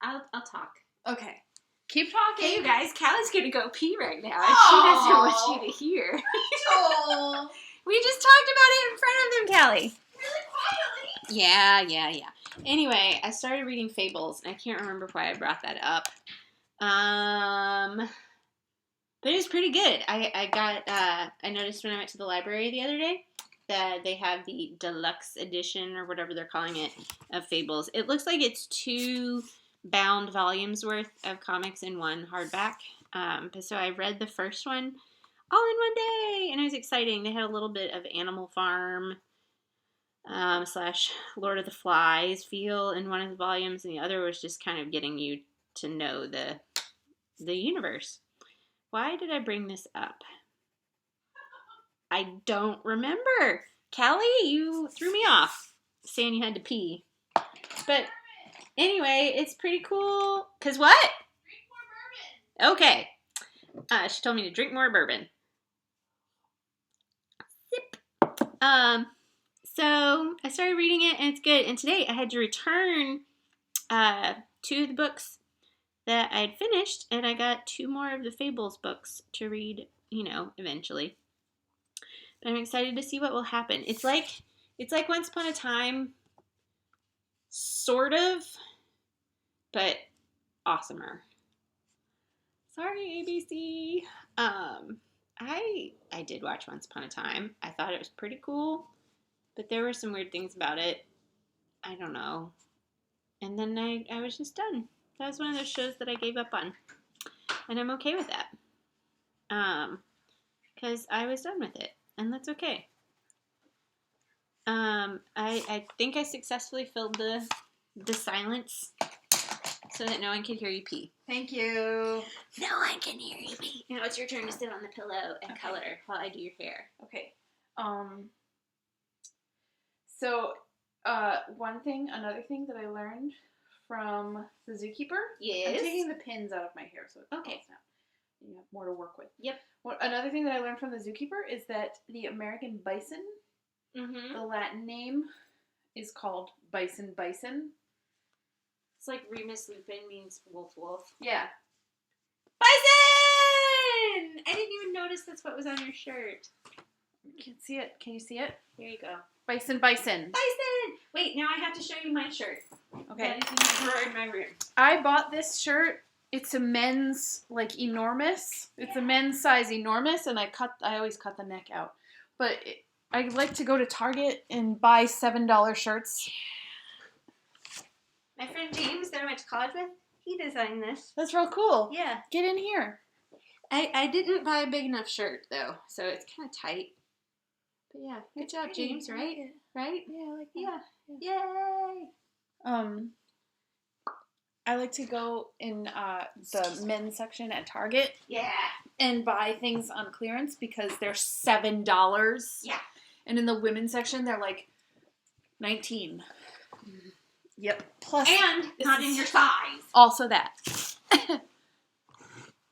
I'll talk. Okay. Keep talking. Hey, you guys, Callie's going to go pee right now, and she doesn't want you to hear. Rachel. We just talked about it in front of them, Callie. Really quietly. Yeah. Anyway, I started reading Fables, and I can't remember why I brought that up. But it was pretty good. I noticed when I went to the library the other day that they have the deluxe edition, or whatever they're calling it, of Fables. It looks like it's 2 bound volumes worth of comics in one hardback. But so I read the first one all in one day, and it was exciting. They had a little bit of Animal Farm / Lord of the Flies feel in one of the volumes, and the other was just kind of getting you to know the universe. Why did I bring this up? I don't remember. Callie, you threw me off saying you had to pee. But anyway, it's pretty cool. 'Cause what? Drink more bourbon. Okay. She told me to drink more bourbon. Sip. So I started reading it, and it's good. And today I had to return 2 of the books that I had finished, and I got 2 more of the Fables books to read, eventually. But I'm excited to see what will happen. It's like Once Upon a Time, sort of, but awesomer. Sorry, ABC. I did watch Once Upon a Time. I thought it was pretty cool, but there were some weird things about it. I don't know. And then I was just done. That was one of those shows that I gave up on. And I'm okay with that. Because I was done with it. And that's okay. I think I successfully filled the silence so that no one could hear you pee. Thank you. No one can hear you pee. Now it's your turn to sit on the pillow and color while I do your hair. Okay. So Another thing that I learned from the zookeeper. Yes. I'm taking the pins out of my hair, so it's okay. now. You have more to work with. Yep. Another thing that I learned from the zookeeper is that the American bison, the Latin name, is called bison. It's like Remus Lupin means wolf. Yeah. Bison! I didn't even notice that's what was on your shirt. You can see it. Can you see it? There you go. Bison. Bison! Wait, now I have to show you my shirt. Okay. That is in the drawer in my room. I bought this shirt. It's a men's, enormous. It's a men's size enormous, and I always cut the neck out. But I like to go to Target and buy $7 shirts. My friend James that I went to college with, he designed this. That's real cool. Yeah. Get in here. I didn't buy a big enough shirt, though, so it's kind of tight. But yeah, good job, pretty. James, right? Right? Yeah, I like that. Yeah. Yay! I like to go in the men's section at Target. Yeah. And buy things on clearance because they're $7. Yeah. And in the women's section, they're like $19. Yep. Plus, and not in your size. Also that.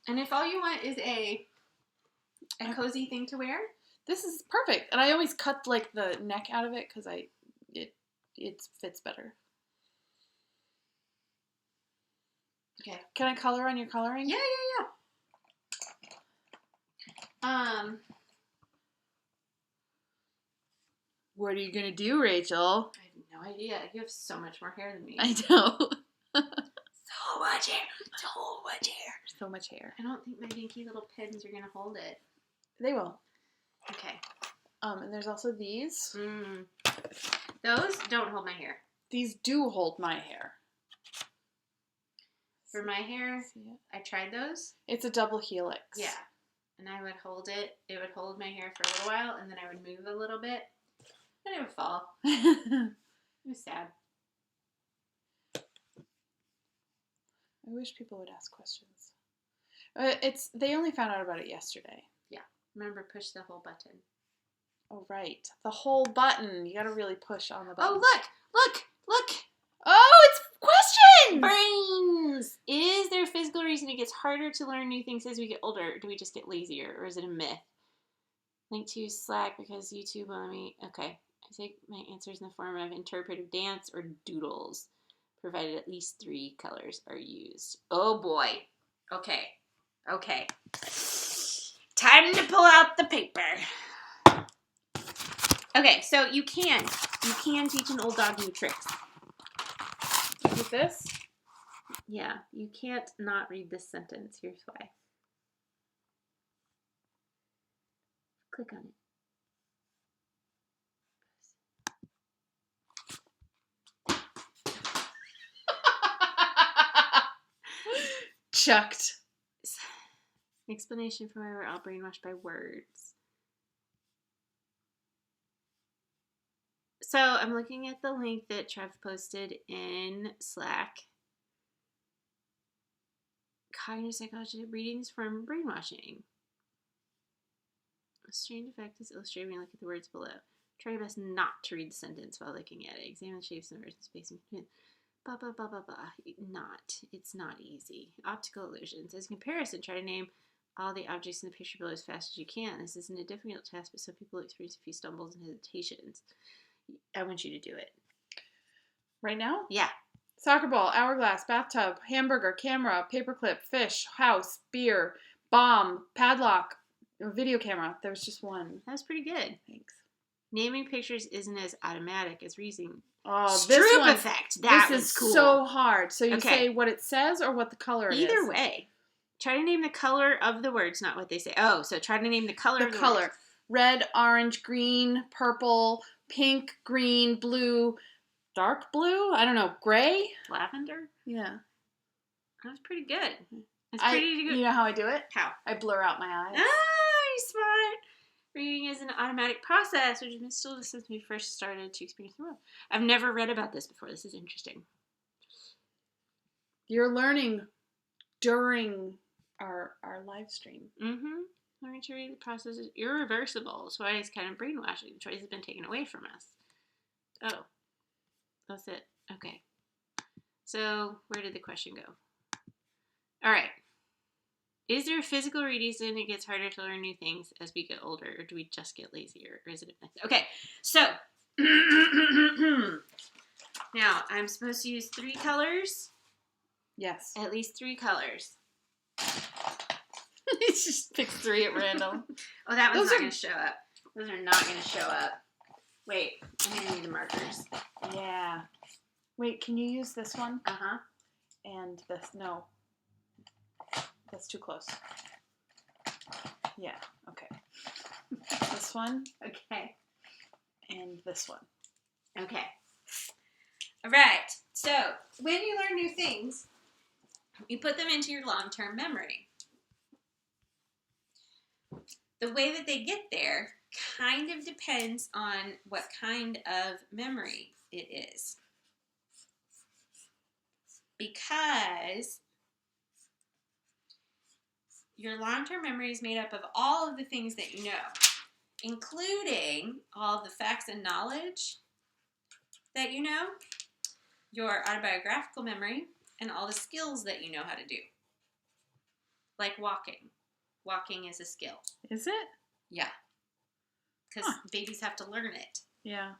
And if all you want is a cozy thing to wear, this is perfect. And I always cut the neck out of it because it fits better. Okay. Can I color on your coloring? Yeah. What are you gonna do, Rachel? I have no idea. You have so much more hair than me. I know. So much hair. So much hair. I don't think my dinky little pins are gonna hold it. They will. Okay. And there's also these. Those don't hold my hair. These do hold my hair. For my hair, I tried those. It's a double helix. Yeah. And I would hold it. It would hold my hair for a little while, and then I would move a little bit, and it would fall. It was sad. I wish people would ask questions. They only found out about it yesterday. Yeah. Remember, push the whole button. Oh, right. The whole button. You gotta really push on the button. Oh, look! Oh, it's questions! Brains! Is there a physical reason it gets harder to learn new things as we get older, or do we just get lazier, or is it a myth? Link to Slack because YouTube will let me... Okay. I take my answers in the form of interpretive dance or doodles, provided at least 3 colors are used. Oh, boy. Okay. Time to pull out the paper. Okay, so you can teach an old dog new tricks. With this? Yeah, you can't not read this sentence. Here's why. Click on it. Chucked. Explanation for why we're all brainwashed by words. So I'm looking at the link that Trev posted in Slack. Cognitive psychology readings from brainwashing. A strange effect is illustrated when you look at the words below. Try your best not to read the sentence while looking at it. Examine the shapes and words and spacing between. Blah, blah, blah, blah, blah. It's not easy. Optical illusions. As a comparison, try to name all the objects in the picture below as fast as you can. This isn't a difficult task, but some people experience a few stumbles and hesitations. I want you to do it. Right now? Yeah. Soccer ball, hourglass, bathtub, hamburger, camera, paperclip, fish, house, beer, bomb, padlock, video camera. There was just one. That was pretty good. Thanks. Naming pictures isn't as automatic as reasoning. Oh, Stroop effect. That was cool. This is so hard. So you say what it says or what the color is? Either way. Try to name the color of the words, not what they say. Oh, so try to name the color of the color. words. Red, orange, green, purple, pink, green, blue, dark blue? I don't know. Gray? Lavender? Yeah. That was pretty good. It's pretty good. You know how I do it? How? I blur out my eyes. Ah, you're smart. Reading is an automatic process, which has been still since we first started to experience the world. I've never read about this before. This is interesting. You're learning during our live stream. Mm-hmm. Learning to read the process is irreversible. That's why it's kind of brainwashing. The choice has been taken away from us. Oh. That's it. Okay. So, where did the question go? All right. Is there a physical reason it gets harder to learn new things as we get older, or do we just get lazier, or is it okay? So, now I'm supposed to use 3 colors. Yes. At least 3 colors. He just picks 3 at random. Oh, that one's not going to show up. Those are not going to show up. Wait, I'm going to need the markers. Yeah. Wait, can you use this one? Uh-huh. And this? No. That's too close. Yeah, okay. This one. Okay. And this one. Okay. All right. So, when you learn new things, you put them into your long-term memory. The way that they get there kind of depends on what kind of memory it is. Because your long-term memory is made up of all of the things that you know, including all of the facts and knowledge that you know, your autobiographical memory, and all the skills that you know how to do. Like walking. Walking is a skill. Is it? Yeah. Because babies have to learn it. Yeah.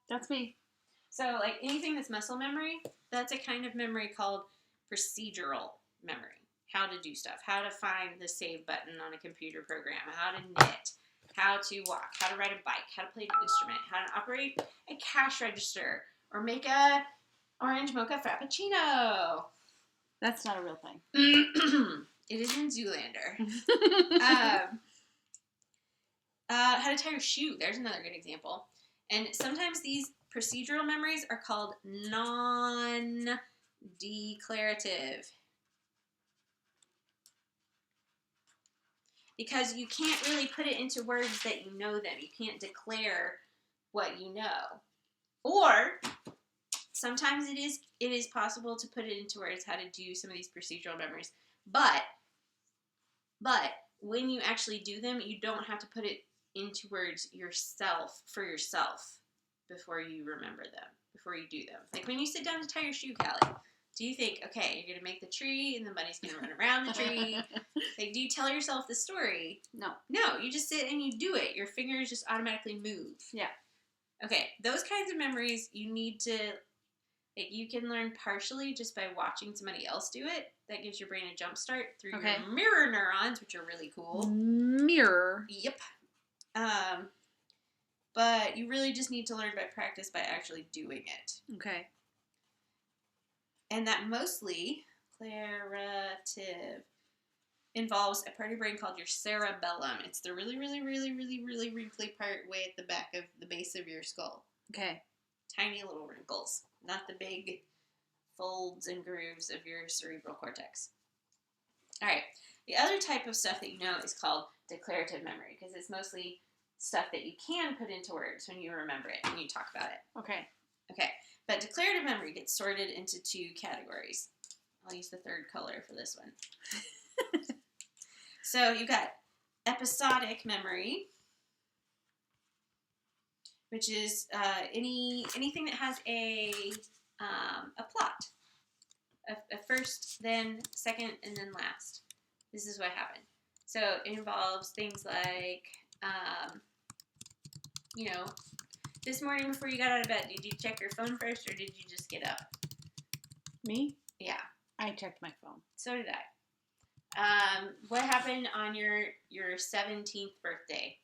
That's me. So, like, anything that's muscle memory, that's a kind of memory called procedural memory. How to do stuff. How to find the save button on a computer program. How to knit. How to walk. How to ride a bike. How to play an instrument. How to operate a cash register. Or make a orange mocha frappuccino. That's not a real thing. It is in Zoolander. How to tie your shoe. There's another good example. And sometimes these procedural memories are called non-declarative. Because you can't really put it into words that you know them. You can't declare what you know. Or sometimes it is possible to put it into words how to do some of these procedural memories. But when you actually do them, you don't have to put it into words for yourself before you remember them, before you do them. Like when you sit down to tie your shoe, Callie, do you think, okay, you're going to make the tree and the bunny's going to run around the tree? Like, do you tell yourself the story? No. No, you just sit and you do it. Your fingers just automatically move. Yeah. Okay, those kinds of memories you need to, like, you can learn partially just by watching somebody else do it. That gives your brain a jump start through your mirror neurons, which are really cool. Mirror. Yep. But you really just need to learn by practice by actually doing it. Okay. And that mostly, declarative, involves a part of your brain called your cerebellum. It's the really, really, really, really, really wrinkly part way at the back of the base of your skull. Okay. Tiny little wrinkles, not the big folds and grooves of your cerebral cortex. All right. The other type of stuff that you know is called declarative memory, because it's mostly stuff that you can put into words when you remember it, when you talk about it. Okay. Okay. But declarative memory gets sorted into 2 categories. I'll use the third color for this one. So you've got episodic memory, which is anything that has a plot. A first, then second, and then last. This is what happened. So it involves things like, this morning before you got out of bed, did you check your phone first or did you just get up? Me? Yeah. I checked my phone. So did I. What happened on your 17th birthday?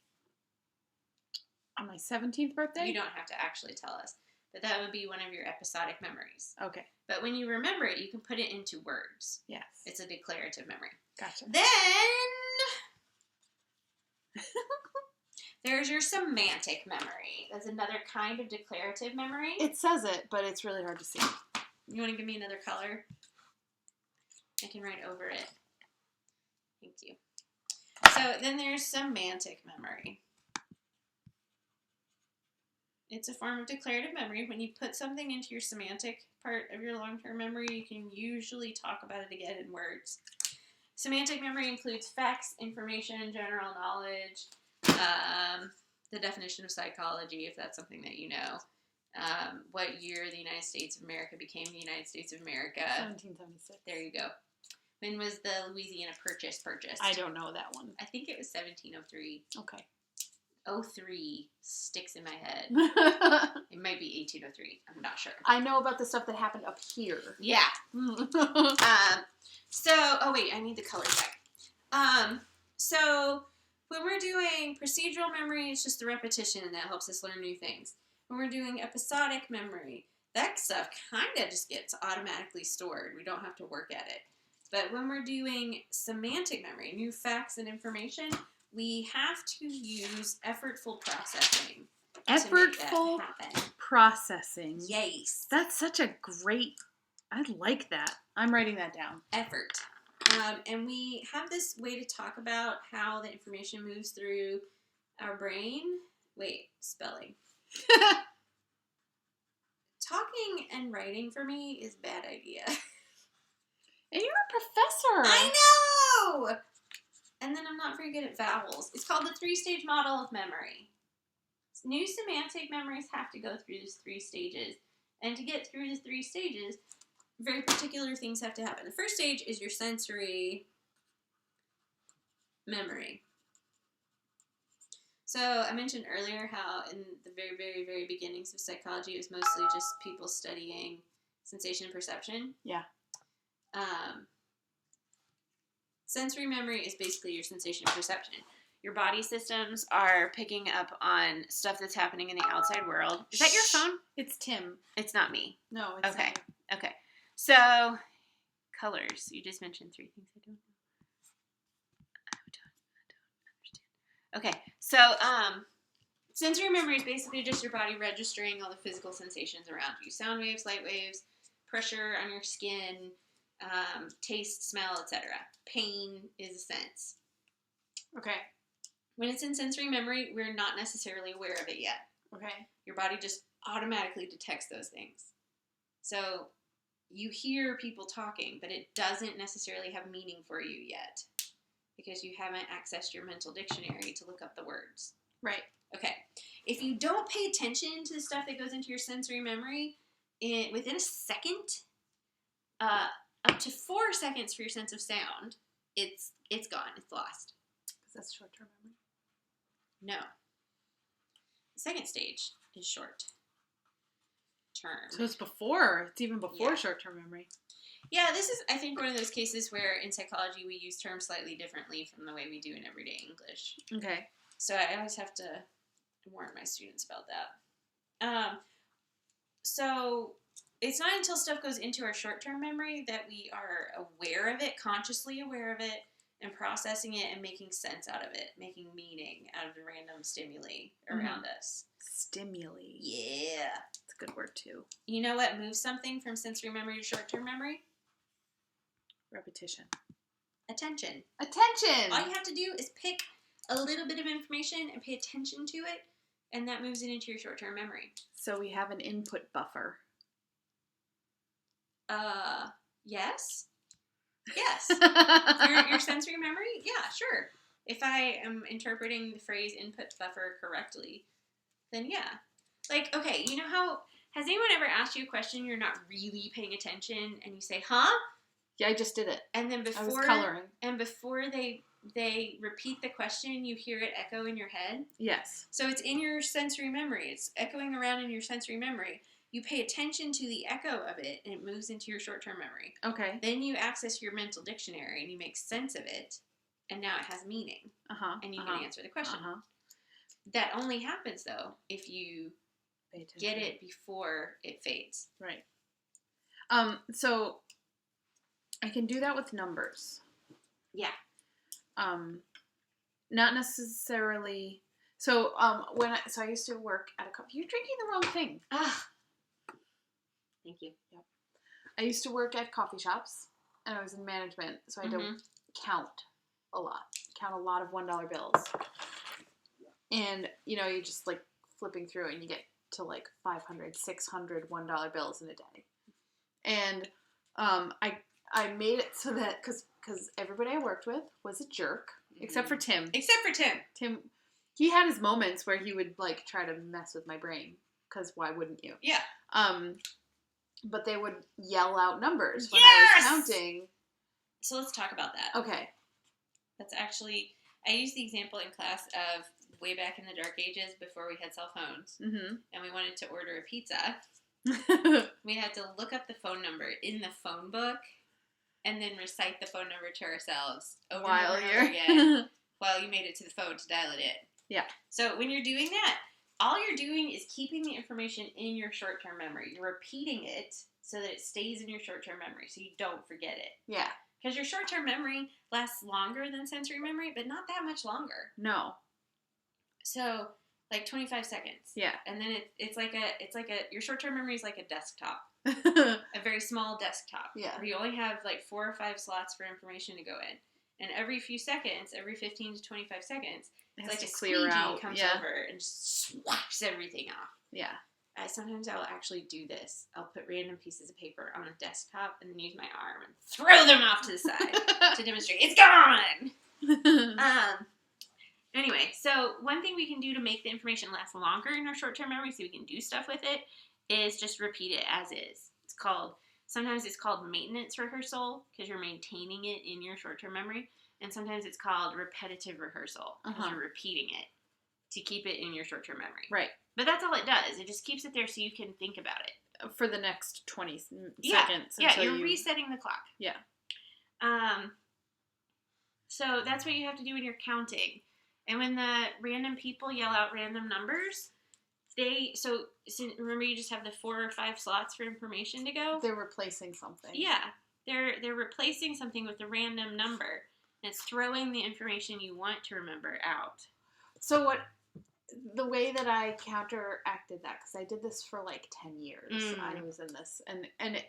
On my 17th birthday? You don't have to actually tell us. But that would be one of your episodic memories. Okay. But when you remember it, you can put it into words. Yes. It's a declarative memory. Gotcha. Then there's your semantic memory. That's another kind of declarative memory. It says it, but it's really hard to see. You want to give me another color? I can write over it. Thank you. So then there's semantic memory. It's a form of declarative memory. When you put something into your semantic part of your long-term memory, you can usually talk about it again in words. Semantic memory includes facts, information, general knowledge, the definition of psychology, if that's something that you know. What year the United States of America became the United States of America. 1776. There you go. When was the Louisiana Purchase purchased? I don't know that one. I think it was 1703. Okay. 03 sticks in my head. It might be 1803. I'm not sure. I know about the stuff that happened up here. Yeah. Oh wait, I need the colors back. So when we're doing procedural memory, it's just the repetition that helps us learn new things. When we're doing episodic memory, that stuff kind of just gets automatically stored. We don't have to work at it. But when we're doing semantic memory, new facts and information, we have to use effortful processing. Effortful processing. Yes. That's such a great... I like that. I'm writing that down. Effort. And we have this way to talk about how the information moves through our brain. Wait, spelling. Talking and writing for me is a bad idea. And you're a professor. I know! And then I'm not very good at vowels. It's called the 3-stage model of memory. New semantic memories have to go through these 3 stages. And to get through the 3 stages, very particular things have to happen. The first stage is your sensory memory. So I mentioned earlier how in the very, very, very beginnings of psychology, it was mostly just people studying sensation and perception. Yeah. Sensory memory is basically your sensation and perception. Your body systems are picking up on stuff that's happening in the outside world. Is that your phone? It's Tim. It's not me. No, it's okay. not. Okay. So, colors. You just mentioned 3 things I don't know. I don't understand. Okay. So, sensory memory is basically just your body registering all the physical sensations around you. Sound waves, light waves, pressure on your skin, taste, smell, etc. Pain is a sense. Okay. When it's in sensory memory, we're not necessarily aware of it yet. Okay. Your body just automatically detects those things. So you hear people talking, but it doesn't necessarily have meaning for you yet because you haven't accessed your mental dictionary to look up the words. Right. Okay. If you don't pay attention to the stuff that goes into your sensory memory, within a second, up to 4 seconds for your sense of sound, it's gone. It's lost. Because that's short-term memory. No. The second stage is short term. So it's before. It's even before Yeah. short-term memory. Yeah, this is, I think, one of those cases where in psychology we use terms slightly differently from the way we do in everyday English. Okay. So I always have to warn my students about that. So it's not until stuff goes into our short-term memory that we are aware of it, consciously aware of it, and processing it and making sense out of it, making meaning out of the random stimuli around us. Stimuli. Yeah. That's a good word, too. You know what moves something from sensory memory to short-term memory? Repetition. Attention. Attention! All you have to do is pick a little bit of information and pay attention to it, and that moves it into your short-term memory. So we have an input buffer. Yes. Yes. your sensory memory? Yeah, sure. If I am interpreting the phrase input buffer correctly, then yeah. Like, okay, you know how, has anyone ever asked you a question you're not really paying attention and you say, huh? Yeah, I just did it. And then I was coloring. And before they repeat the question, you hear it echo in your head? Yes. So it's in your sensory memory. It's echoing around in your sensory memory. You pay attention to the echo of it, and it moves into your short-term memory. Okay. Then you access your mental dictionary, and you make sense of it, and now it has meaning. And you can answer the question. That only happens, though, if you get it before it fades. Right. So I can do that with numbers. Yeah. Not necessarily. So I used to work at a coffee. You're drinking the wrong thing. Thank you. Yep. I used to work at coffee shops, and I was in management, so I had to count a lot of $1 bills. And you just like flipping through it, and you get to like 500, 600 $1 bills in a day. And I made it so that because everybody I worked with was a jerk, except for Tim. Except for Tim. Tim, He had his moments where he would, like, try to mess with my brain. Because why wouldn't you? Yeah. But they would yell out numbers when I was counting. So let's talk about that. Okay. That's actually, I used the example in class of way back in the dark ages before we had cell phones. Mm-hmm. And we wanted to order a pizza. We had to look up the phone number in the phone book and then recite the phone number to ourselves over and over again while you made it to the phone to dial it in. Yeah. So when you're doing that, all you're doing is keeping the information in your short-term memory. You're repeating it so that it stays in your short-term memory so you don't forget it. Yeah. Because your short-term memory lasts longer than sensory memory, but not that much longer. No. So, like 25 seconds. Yeah. And then it's like your short-term memory is like a desktop. A very small desktop. Yeah. Where you only have like 4 or 5 slots for information to go in. And every few seconds, every 15 to 25 seconds, it's like a squeegee comes over and just swipes everything off. Yeah. Sometimes I'll actually do this. I'll put random pieces of paper on a desktop and then use my arm and throw them off to the side to demonstrate it's gone. Anyway, so one thing we can do to make the information last longer in our short-term memory so we can do stuff with it is just repeat it as is. Sometimes it's called maintenance rehearsal because you're maintaining it in your short-term memory. And sometimes it's called repetitive rehearsal because you're repeating it to keep it in your short-term memory. Right. But that's all it does. It just keeps it there so you can think about it. For the next 20 seconds. Yeah, you're resetting the clock. Yeah. So that's what you have to do when you're counting. And when the random people yell out random numbers, so remember you just have the 4 or 5 slots for information to go? They're replacing something. Yeah. They're replacing something with a random number. And it's throwing the information you want to remember out. So the way that I counteracted that, because I did this for like 10 years. I was in this. And everybody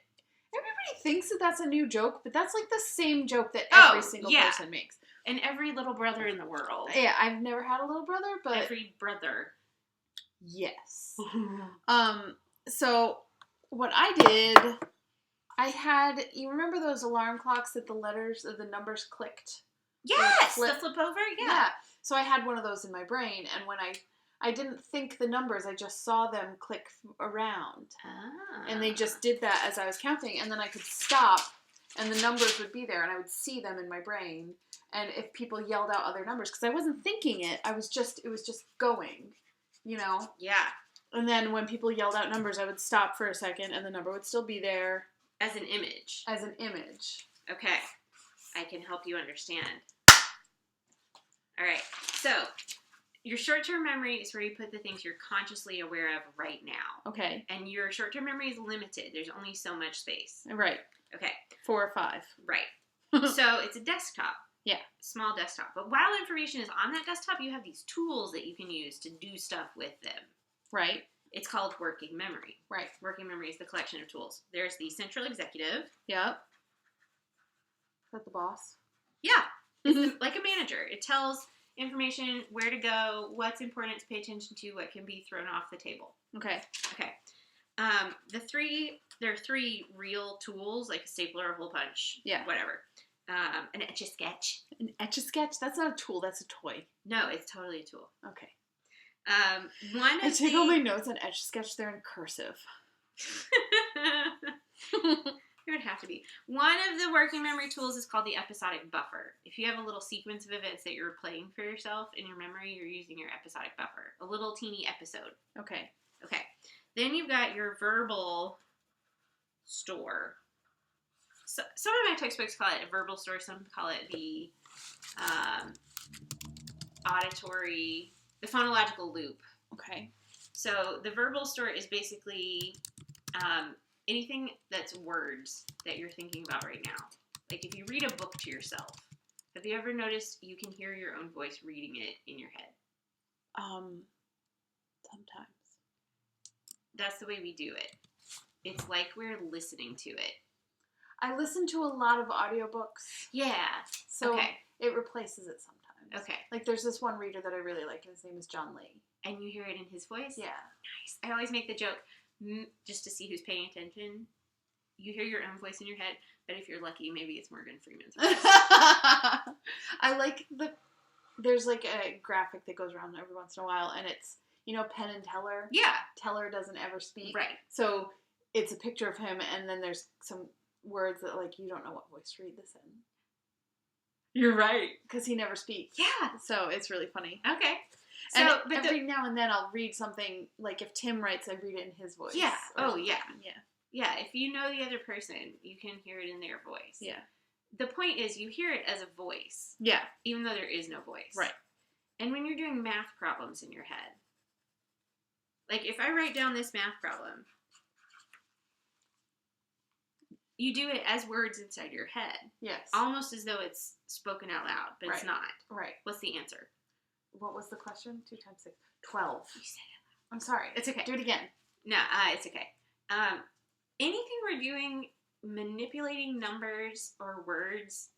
thinks that that's a new joke, but that's like the same joke that every single person makes. And every little brother in the world. Yeah, I've never had a little brother, but... Every brother. Yes. So what I did, I had... You remember those alarm clocks that the numbers clicked? Yes! The flip over? Yeah. So I had one of those in my brain, and when I didn't think the numbers, I just saw them click around. Ah. And they just did that as I was counting, and then I could stop, and the numbers would be there, and I would see them in my brain. And if people yelled out other numbers, because I wasn't thinking it, it was just going, you know? Yeah. And then when people yelled out numbers, I would stop for a second, and the number would still be there. As an image. As an image. Okay. I can help you understand. All right. So, your short-term memory is where you put the things you're consciously aware of right now. Okay. And your short-term memory is limited. There's only so much space. Right. Okay. 4 or 5. Right. So, it's a desktop. Yeah. Small desktop. But while information is on that desktop, you have these tools that you can use to do stuff with them. Right. It's called working memory. Right. Working memory is the collection of tools. There's the central executive. Yep. Is that the boss? Yeah. It's like a manager. It tells information, where to go, what's important to pay attention to, what can be thrown off the table. Okay. Okay. There are 3 real tools, like a stapler, a hole punch, whatever. An Etch-a-Sketch. An Etch-a-Sketch? That's not a tool, that's a toy. No, it's totally a tool. Okay. I take all my notes on Etch-a-Sketch, they're in cursive. It would have to be. One of the working memory tools is called the episodic buffer. If you have a little sequence of events that you're replaying for yourself in your memory, you're using your episodic buffer. A little teeny episode. Okay. Okay. Then you've got your verbal store. So, some of my textbooks call it a verbal store. Some call it the auditory, the phonological loop. Okay. So the verbal store is basically anything that's words that you're thinking about right now. Like if you read a book to yourself, have you ever noticed you can hear your own voice reading it in your head? Sometimes. That's the way we do it. It's like we're listening to it. I listen to a lot of audiobooks. Yeah. So it replaces it sometimes. Okay. Like there's this one reader that I really like. His name is John Lee. And you hear it in his voice? Yeah. Nice. I always make the joke, just to see who's paying attention. You hear your own voice in your head, but if you're lucky, maybe it's Morgan Freeman's voice. I like There's like a graphic that goes around every once in a while, and it's, you know, Penn and Teller? Yeah. Teller doesn't ever speak. Right. So it's a picture of him, and then there's some words that, like, you don't know what voice to read this in. You're right. Because he never speaks. Yeah. So it's really funny. Okay. So, and but every now and then I'll read something, like if Tim writes, I read it in his voice. Yeah. Oh, yeah. Yeah. Yeah, if you know the other person, you can hear it in their voice. Yeah. The point is, you hear it as a voice. Yeah. Even though there is no voice. Right. And when you're doing math problems in your head, like if I write down this math problem, you do it as words inside your head. Yes. Almost as though it's spoken out loud, but it's not. Right. What's the answer? What was the question? 2 times 6. 12. You said it. I'm sorry. It's okay. Do it again. No, it's okay. Anything we're doing, manipulating numbers or words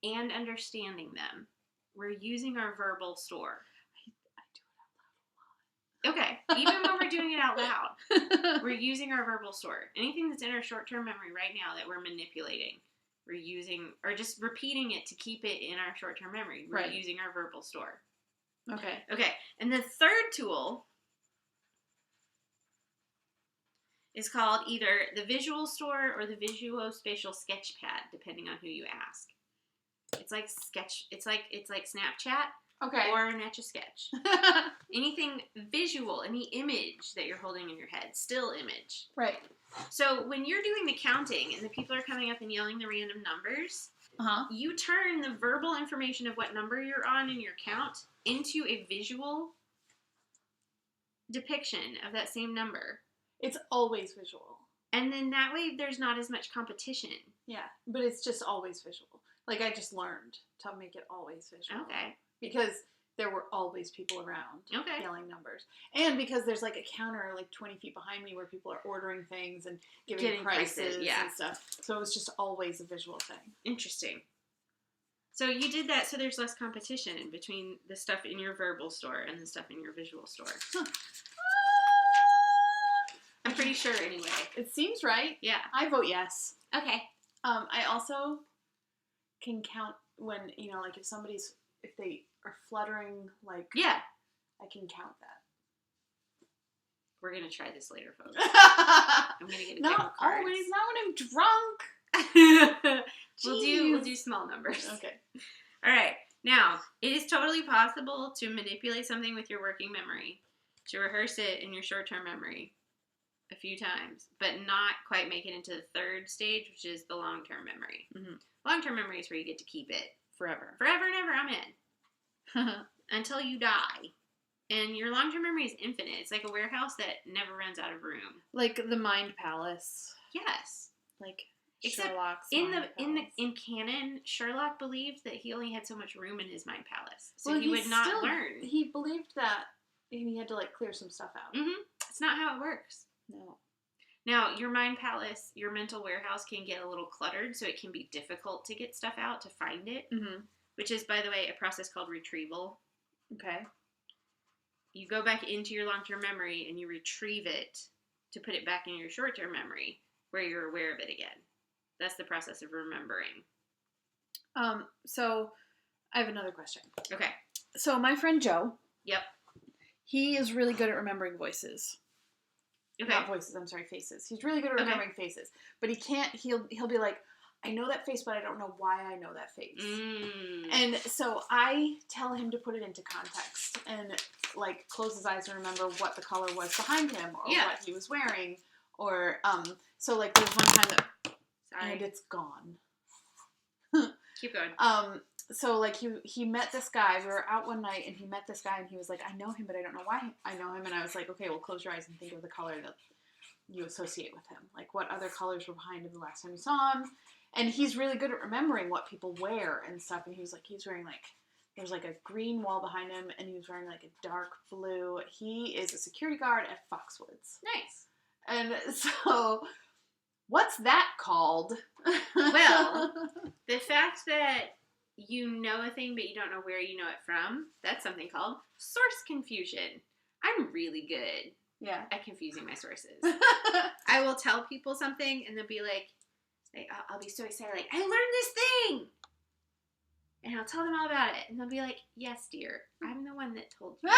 and understanding them, we're using our verbal store. I do it out loud a lot. Okay, even when we're doing it out loud, we're using our verbal store. Anything that's in our short-term memory right now that we're manipulating, we're using, or just repeating it to keep it in our short-term memory. We're using our verbal store. Okay. Okay, and the third tool is called either the visual store or the visuospatial sketchpad, depending on who you ask. It's like Snapchat, okay, or an Etch-a-Sketch. Anything visual, any image that you're holding in your head, still image. Right. So when you're doing the counting and the people are coming up and yelling the random numbers, you turn the verbal information of what number you're on in your count into a visual depiction of that same number. It's always visual. And then that way there's not as much competition. Yeah, but it's just always visual. Like, I just learned to make it always visual. Okay. Because there were always people around yelling numbers. And because there's, like, a counter, like, 20 feet behind me where people are ordering things and giving prices and stuff. So it was just always a visual thing. Interesting. So you did that so there's less competition between the stuff in your verbal store and the stuff in your visual store. Huh. I'm pretty sure anyway. It seems right. Yeah. I vote yes. Okay. I also can count when, you know, like if they are fluttering, like. Yeah. I can count that. We're going to try this later, folks. I'm going to get a deck of cards. Not always, not when I'm drunk. We'll do small numbers. Okay. All right. Now, it is totally possible to manipulate something with your working memory, to rehearse it in your short-term memory a few times, but not quite make it into the third stage, which is the long-term memory. Mm-hmm. Long-term memory is where you get to keep it. Forever. Forever and ever, I'm in. Until you die. And your long-term memory is infinite. It's like a warehouse that never runs out of room. Like the Mind Palace. Yes. Like except Sherlock's in canon, Sherlock believed that he only had so much room in his mind palace, so he would not learn. He believed that he had to like clear some stuff out. Mm-hmm. That's not how it works. No. Now, your mind palace, your mental warehouse can get a little cluttered, so it can be difficult to get stuff out, to find it, which is, by the way, a process called retrieval. Okay. You go back into your long-term memory and you retrieve it to put it back in your short-term memory where you're aware of it again. That's the process of remembering. So I have another question. Okay. So my friend Joe. Yep. He is really good at remembering voices. Okay. Not voices, I'm sorry, faces. He's really good at remembering faces. But he can't, he'll be like, I know that face, but I don't know why I know that face. And so I tell him to put it into context and like close his eyes and remember what the color was behind him or what he was wearing. Or, so like there's one time that, and it's gone. Keep going. So like he met this guy, we were out one night and he met this guy and he was like, I know him, but I don't know why I know him. And I was like, okay, well close your eyes and think of the color that you associate with him. Like what other colors were behind him the last time you saw him. And he's really good at remembering what people wear and stuff. And he was like, he's wearing like, there's like a green wall behind him and he was wearing like a dark blue. He is a security guard at Foxwoods. Nice. And so, what's that called? Well, the fact that you know a thing but you don't know where you know it from, that's something called source confusion. I'm really good at confusing my sources. I will tell people something and they'll be like, I'll be so excited, like, I learned this thing! And I'll tell them all about it. And they'll be like, yes, dear, I'm the one that told you.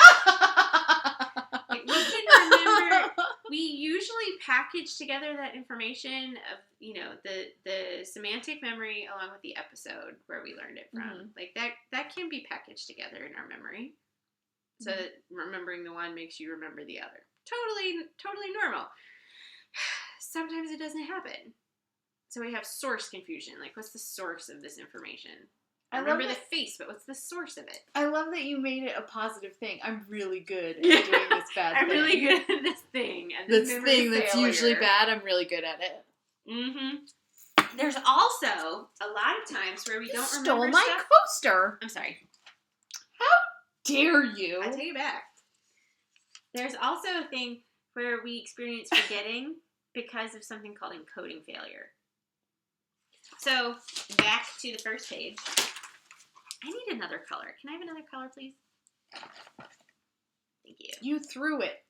Like, we can remember, we usually package together that information of, you know, the semantic memory along with the episode where we learned it from. Like, that can be packaged together in our memory. So that remembering the one makes you remember the other. Totally normal. Sometimes it doesn't happen. So we have source confusion. Like, what's the source of this information? I remember the face, but what's the source of it? I love that you made it a positive thing. I'm really good at doing this bad thing. I'm really good at this thing. And this thing that's usually bad, I'm really good at it. Mm-hmm. There's also a lot of times where we don't remember stole my stuff. coaster. I'm sorry. How dare you? I take it back. There's also a thing where we experience forgetting because of something called encoding failure. So, back to the first page. I need another color. Can I have another color, please? Thank you. You threw it.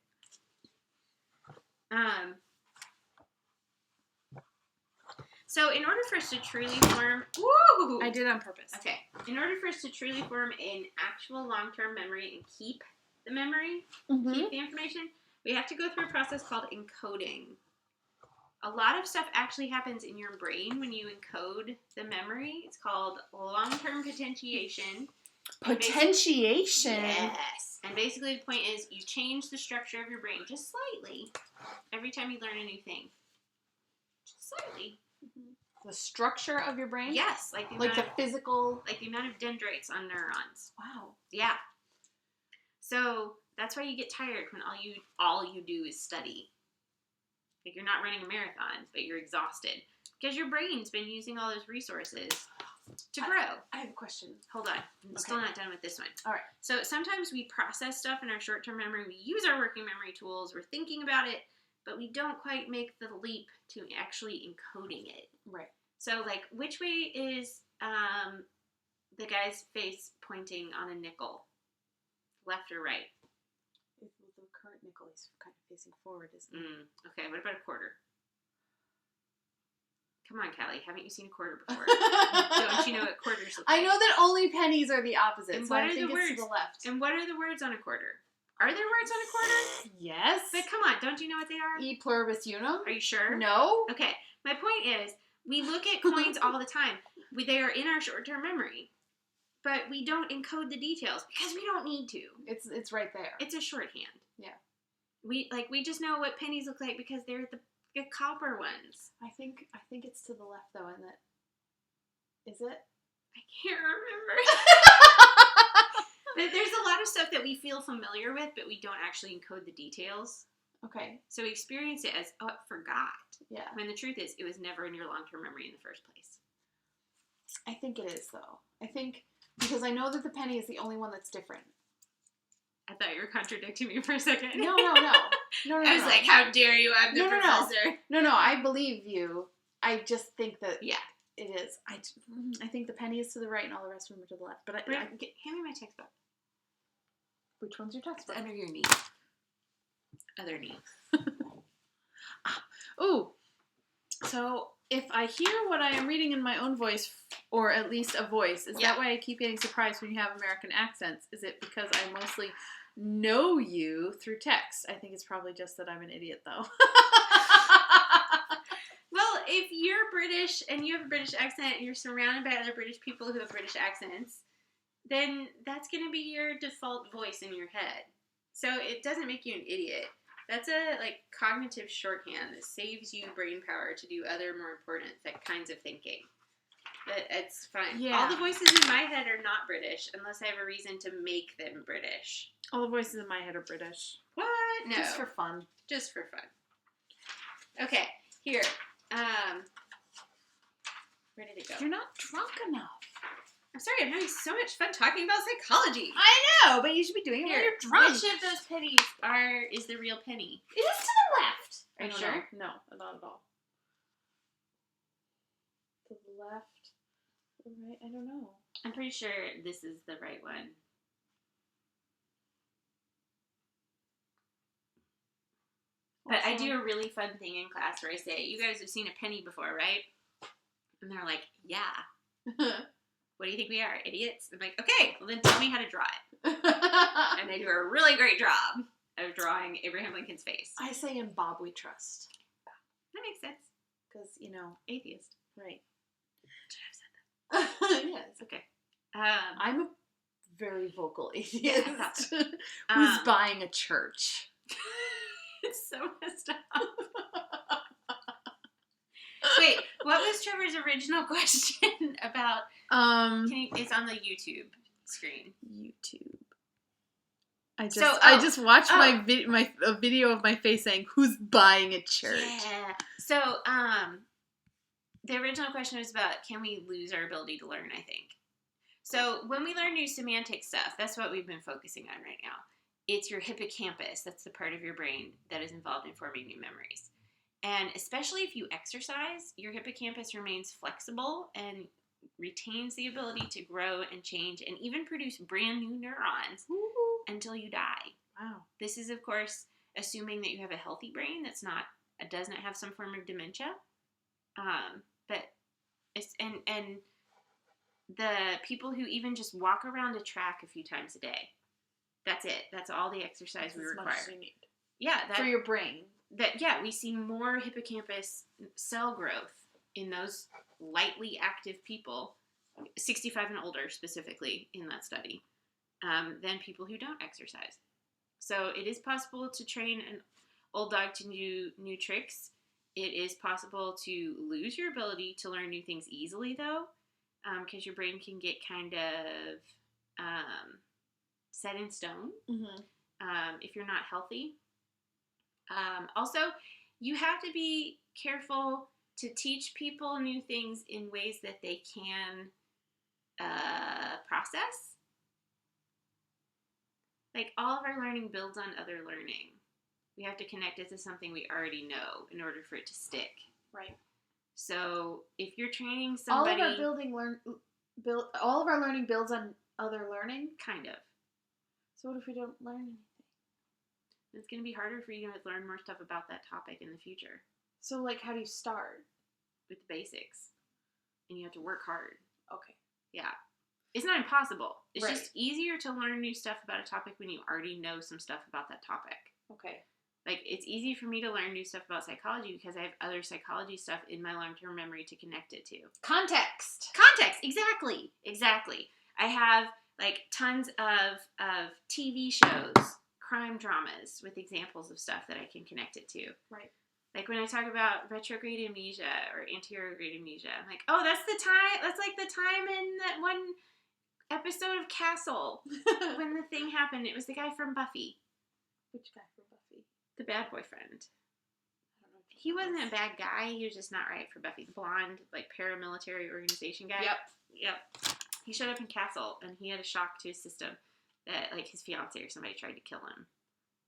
So in order for us to truly form... Woo! I did on purpose. Okay. In order for us to truly form an actual long-term memory and keep the memory, keep the information, we have to go through a process called encoding. A lot of stuff actually happens in your brain when you encode the memory. It's called long-term potentiation. Potentiation? Yes. And basically the point is you change the structure of your brain just slightly every time you learn a new thing. Just slightly. The structure of your brain? Yes. Like the physical... Like the amount of dendrites on neurons. Wow. Yeah. So that's why you get tired when all you do is study. Like, you're not running a marathon, but you're exhausted. Because your brain's been using all those resources to grow. I have a question. Hold on. I'm still not done with this one. All right. So sometimes we process stuff in our short-term memory. We use our working memory tools. We're thinking about it, but we don't quite make the leap to actually encoding it. Right. So, like, which way is the guy's face pointing on a nickel? Left or right? With the current nickel, he's kind of facing forward, isn't he? Okay, what about a quarter? Come on, Callie. Haven't you seen a quarter before? Don't you know what quarters look like? I know that only pennies are the opposite, And so what I are think the it's words? to the left. And what are the words on a quarter? Are there words on a quarter? Yes. But come on, don't you know what they are? E pluribus unum? Are you sure? No. Okay, my point is, we look at coins all the time. They are in our short-term memory. But we don't encode the details because we don't need to. It's right there. It's a shorthand. Yeah. We just know what pennies look like because they're the copper ones. I think it's to the left though, isn't it? Is it? I can't remember. But there's a lot of stuff that we feel familiar with, but we don't actually encode the details. Okay. So we experience it as, oh, I forgot. Yeah. When the truth is, it was never in your long-term memory in the first place. I think it is though. I think because I know that the penny is the only one that's different. I thought you were contradicting me for a second. No. I was like, how dare you? I'm the professor. No, I believe you. I just think that Yeah. it is. I think the penny is to the right and all the rest of them are to the left. But hand me my textbook. Which one's your textbook? It's under your knee. Other knee. Ooh. So if I hear what I am reading in my own voice, or at least a voice, is that why I keep getting surprised when you have American accents? Is it because I mostly know you through text? I think it's probably just that I'm an idiot, though. Well, if you're British and you have a British accent and you're surrounded by other British people who have British accents, then that's going to be your default voice in your head. So it doesn't make you an idiot. That's a cognitive shorthand that saves you brain power to do other more important kinds of thinking. It's fine. Yeah. All the voices in my head are not British unless I have a reason to make them British. All the voices in my head are British. What? No. Just for fun. Just for fun. Okay, here. Where did it go? You're not drunk enough. I'm sorry, I'm having so much fun talking about psychology. I know, but you should be doing it when you're drunk. Which of those pennies is the real penny? It is to the left. Are you sure? No, not at all. To the left. The right, I don't know. I'm pretty sure this is the right one. But I do a really fun thing in class where I say, you guys have seen a penny before, right? And they're like, yeah. what do you think we are, idiots? I'm like, okay, well then tell me how to draw it. And they do a really great job of drawing Abraham Lincoln's face. I say in Bob we trust. That makes sense. Because, you know. Atheist. Right. Should have said that. Yes. Okay. I'm a very vocal atheist Yeah, who's buying a church. It's so messed up. Wait, what was Trevor's original question about? It's on the YouTube screen. YouTube. I just watched a video of my face saying, "Who's buying a church?" Yeah. So, the original question was about, can we lose our ability to learn? I think. So when we learn new semantic stuff, that's what we've been focusing on right now. It's your hippocampus. That's the part of your brain that is involved in forming new memories. And especially if you exercise, your hippocampus remains flexible and retains the ability to grow and change and even produce brand new neurons until you die. Wow. This is, of course, assuming that you have a healthy brain that doesn't have some form of dementia. But it's and the people who even just walk around a track a few times a day, that's it. That's all the exercise we require. Much as you need. Yeah, for your brain. We see more hippocampus cell growth in those lightly active people, 65 and older specifically in that study, than people who don't exercise. So it is possible to train an old dog to do new tricks. It is possible to lose your ability to learn new things easily, though, because your brain can get kind of set in stone if you're not healthy. Also, you have to be careful to teach people new things in ways that they can process. Like, all of our learning builds on other learning. We have to connect it to something we already know in order for it to stick. Right. So, if you're training somebody... All of our learning builds on other learning? Kind of. So what if we don't learn anything? It's going to be harder for you to learn more stuff about that topic in the future. So, like, how do you start? With the basics. And you have to work hard. Okay. Yeah. It's not impossible. It's right. just easier to learn new stuff about a topic when you already know some stuff about that topic. Okay. Like, it's easy for me to learn new stuff about psychology because I have other psychology stuff in my long-term memory to connect it to. Context! Exactly. I have, like, tons of TV shows, crime dramas with examples of stuff that I can connect it to. Right. Like, when I talk about retrograde amnesia or anterograde amnesia, I'm like, oh, that's like the time in that one episode of Castle when the thing happened. It was the guy from Buffy. Which guy from Buffy? The bad boyfriend. I don't know. He wasn't a bad guy. He was just not right for Buffy. The blonde, like, paramilitary organization guy. Yep. He showed up in Castle, and he had a shock to his system that, like, his fiance or somebody tried to kill him.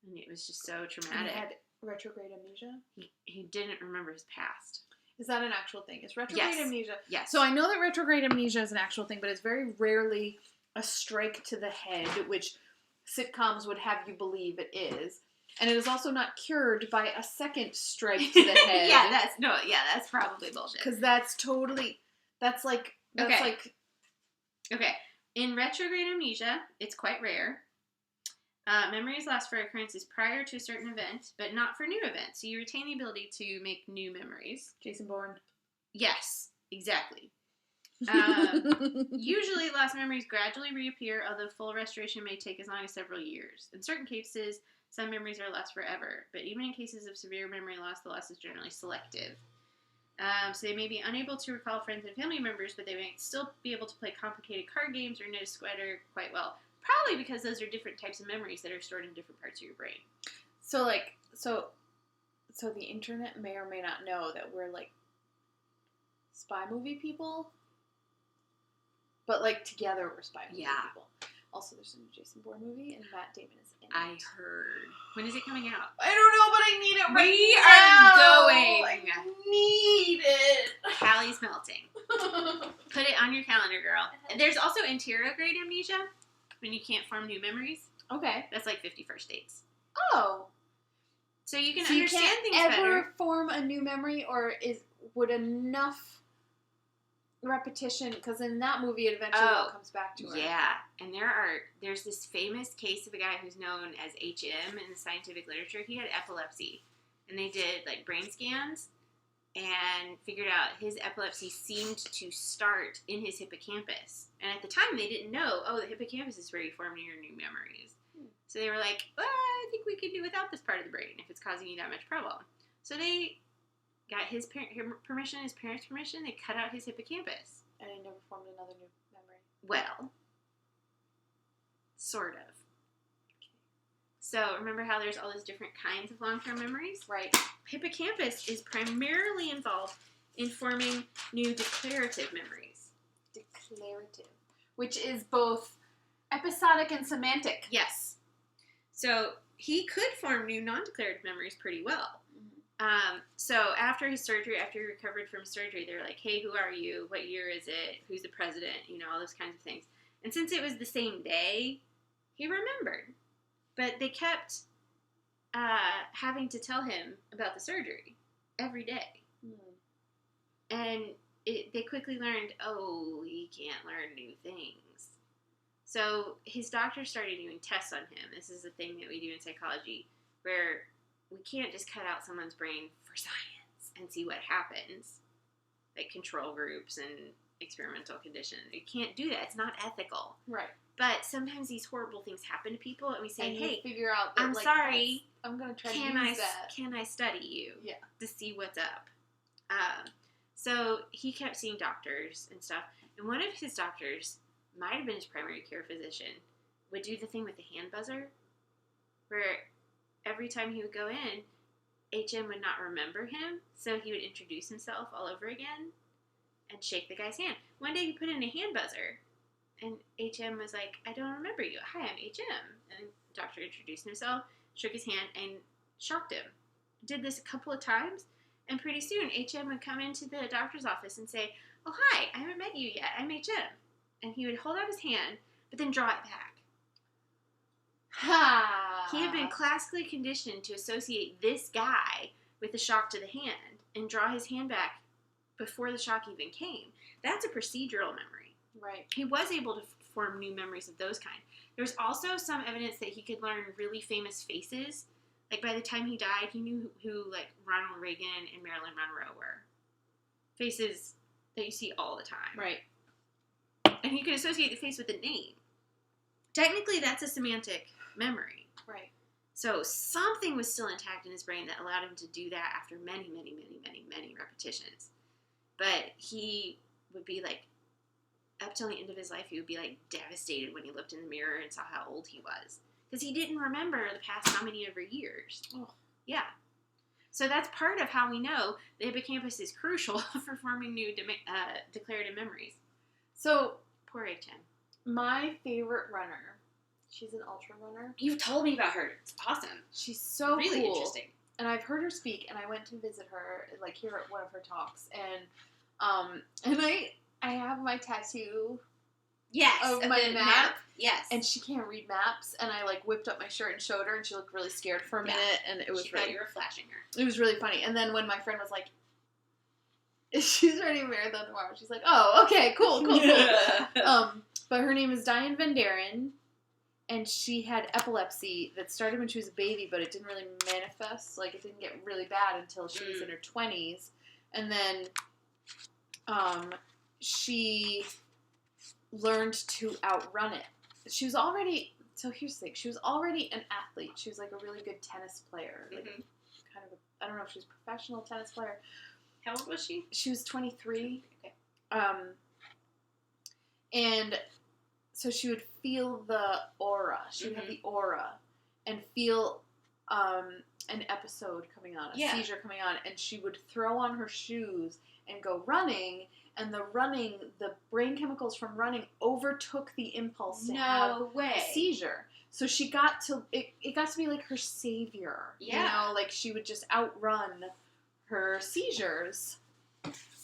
And it was just so traumatic. And he had retrograde amnesia? He didn't remember his past. Is that an actual thing? Is retrograde amnesia? Yes. So I know that retrograde amnesia is an actual thing, but it's very rarely a strike to the head, which sitcoms would have you believe it is. And it is also not cured by a second strike to the head. That's probably bullshit. Because that's like. Okay. In retrograde amnesia, it's quite rare. Memories last for occurrences prior to a certain event, but not for new events. So you retain the ability to make new memories. Jason Bourne. Yes, exactly. Usually, lost memories gradually reappear, although full restoration may take as long as several years. In certain cases, some memories are lost forever, but even in cases of severe memory loss, the loss is generally selective. So they may be unable to recall friends and family members, but they may still be able to play complicated card games or knit a sweater quite well. Probably because those are different types of memories that are stored in different parts of your brain. So the internet may or may not know that we're, like, spy movie people. But, like, together we're spy movie people. Also, there's a new Jason Bourne movie, and Matt Damon is in it. I heard. When is it coming out? I don't know, but I need it right We now. are going. I need it. Callie's melting. Put it on your calendar, girl. There's also anterograde amnesia, when you can't form new memories. Okay. That's like 51st dates. Oh. So you can so understand you can't things ever better. form a new memory, or would enough repetition, because in that movie it eventually all comes back to her. Yeah, and there's this famous case of a guy who's known as HM in the scientific literature. He had epilepsy, and they did like brain scans and figured out his epilepsy seemed to start in his hippocampus. And at the time they didn't know, the hippocampus is where you form your new memories. So they were like, I think we could do without this part of the brain if it's causing you that much problem. So they got his permission, his parents' permission, they cut out his hippocampus. And he never formed another new memory. Well, sort of. So remember how there's all those different kinds of long-term memories? Right. Hippocampus is primarily involved in forming new declarative memories. Declarative. Which is both episodic and semantic. Yes. So he could form new non-declarative memories pretty well. So after his surgery, after he recovered from surgery, they're like, hey, who are you? What year is it? Who's the president? All those kinds of things. And since it was the same day, he remembered. But they kept having to tell him about the surgery every day. And they quickly learned, he can't learn new things. So his doctor started doing tests on him. This is a thing that we do in psychology, where we can't just cut out someone's brain for science and see what happens, like control groups and experimental conditions. You can't do that. It's not ethical. Right. But sometimes these horrible things happen to people, and we say, and hey, figure out that, I'm sorry. I'm going to try to use that. Can I study you to see what's up? So he kept seeing doctors and stuff, and one of his doctors, might have been his primary care physician, would do the thing with the hand buzzer, where every time he would go in, HM would not remember him, so he would introduce himself all over again and shake the guy's hand. One day he put in a hand buzzer, and HM was like, I don't remember you. Hi, I'm HM. And the doctor introduced himself, shook his hand, and shocked him. Did this a couple of times, and pretty soon HM would come into the doctor's office and say, oh, hi, I haven't met you yet. I'm HM. And he would hold out his hand, but then draw it back. He had been classically conditioned to associate this guy with the shock to the hand and draw his hand back before the shock even came. That's a procedural memory. Right. He was able to form new memories of those kind. There's also some evidence that he could learn really famous faces. Like, by the time he died, he knew who like, Ronald Reagan and Marilyn Monroe were. Faces that you see all the time. Right. And he could associate the face with a name. Technically, that's a semantic memory. Right. So something was still intact in his brain that allowed him to do that after many, many, many, many, many repetitions. But he would be like, up till the end of his life, he would be like devastated when he looked in the mirror and saw how old he was. Because he didn't remember the past how many ever years. Oh. Yeah. So that's part of how we know the hippocampus is crucial for forming new declarative memories. So, poor HM. My favorite runner, she's an ultra runner. You've told me about her. It's awesome. She's so really cool. Interesting. And I've heard her speak, and I went to visit her, like, hear one of her talks, and I have my tattoo. Yes, of my map. Yes. And she can't read maps, and I, like, whipped up my shirt and showed her, and she looked really scared for a minute, and it was she really... thought you were flashing her. It was really funny. And then when my friend was like, she's running a marathon tomorrow, she's like, oh, okay, cool. But her name is Diane Van Daren, and she had epilepsy that started when she was a baby, but it didn't really manifest. Like, it didn't get really bad until she was in her 20s. And then she learned to outrun it. She was already, so here's the thing, she was already an athlete. She was, like, a really good tennis player. Like, kind of, I don't know if she was a professional tennis player. How old was she? She was 23. Okay. And so she would feel the aura. She would have the aura and feel an episode coming on, a seizure coming on, and she would throw on her shoes and go running, and the brain chemicals from running overtook the impulse to have a seizure. So she got to, it got to be like her savior. Yeah. You know, like she would just outrun her seizures.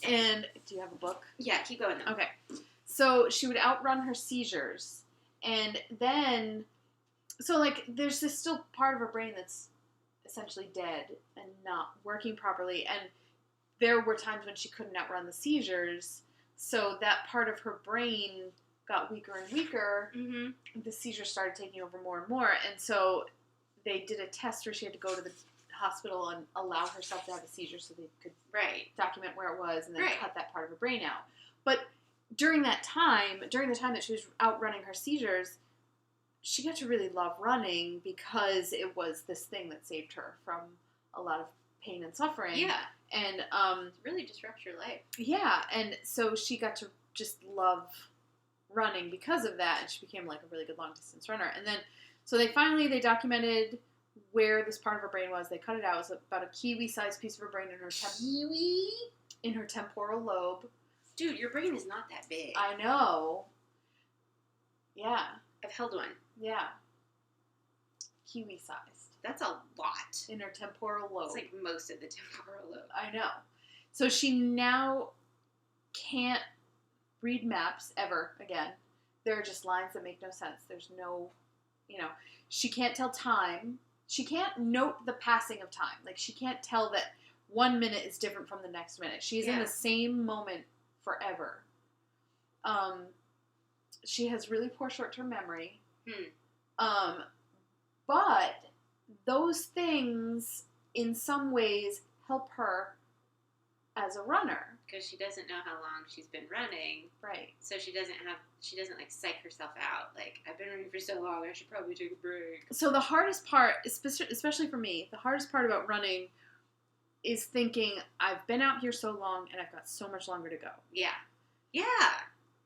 And, do you have a book? Yeah, keep going then. Okay. So she would outrun her seizures. And then, so like, there's this still part of her brain that's essentially dead and not working properly. And there were times when she couldn't outrun the seizures. so that part of her brain got weaker and weaker. Mm-hmm. The seizures started taking over more and more, and so they did a test where she had to go to the hospital and allow herself to have a seizure so they could document where it was and then cut that part of her brain out. But during the time that she was out running her seizures, she got to really love running because it was this thing that saved her from a lot of pain and suffering. Yeah. And it really disrupts your life. Yeah, and so she got to just love running because of that, and she became like a really good long distance runner. And then so they documented where this part of her brain was. They cut it out. It was about a kiwi-sized piece of her brain in her temporal lobe. Dude, your brain is not that big. I know. Yeah. I've held one. Yeah. Kiwi-sized. That's a lot. In her temporal lobe. It's like most of the temporal lobe. I know. So she now can't read maps ever again. There are just lines that make no sense. There's no, she can't tell time. She can't note the passing of time. Like, she can't tell that 1 minute is different from the next minute. She's in the same moment forever. She has really poor short-term memory. But those things, in some ways, help her as a runner. Because she doesn't know how long she's been running. Right. So she doesn't like psych herself out. Like, I've been running for so long, I should probably take a break. So the hardest part, especially for me, the hardest part about running is thinking, I've been out here so long and I've got so much longer to go. Yeah. Yeah.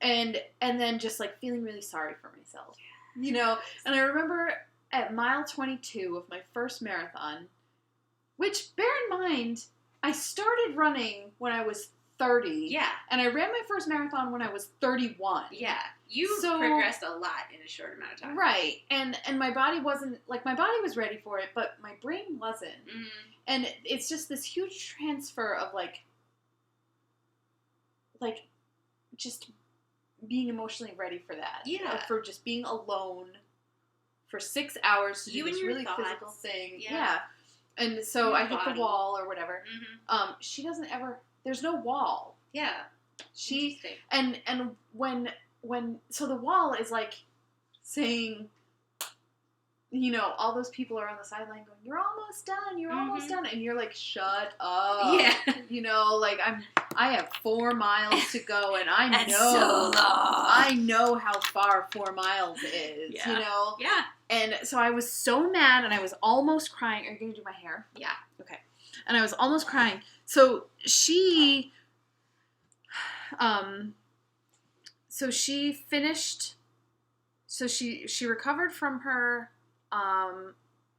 And then just like feeling really sorry for myself. And I remember at mile 22 of my first marathon, which, bear in mind, I started running when I was 30. Yeah. And I ran my first marathon when I was 31. Yeah. You progressed a lot in a short amount of time. Right. And my body wasn't, like, my body was ready for it, but my brain wasn't. Mm-hmm. And it's just this huge transfer of, like, just being emotionally ready for that. Yeah. For just being alone for 6 hours to do this really physical thing. Yeah. And so I hit the wall or whatever. Mm-hmm. She doesn't ever, there's no wall. Yeah. And when so the wall is like saying, all those people are on the sideline going, you're almost done, you're almost done. And you're like, shut up. Yeah. Like I have 4 miles to go and That's so long. I know how far 4 miles is, Yeah. And so I was so mad and I was almost crying. Are you going to do my hair? Yeah. Okay. And I was almost crying. So she finished, so she recovered from her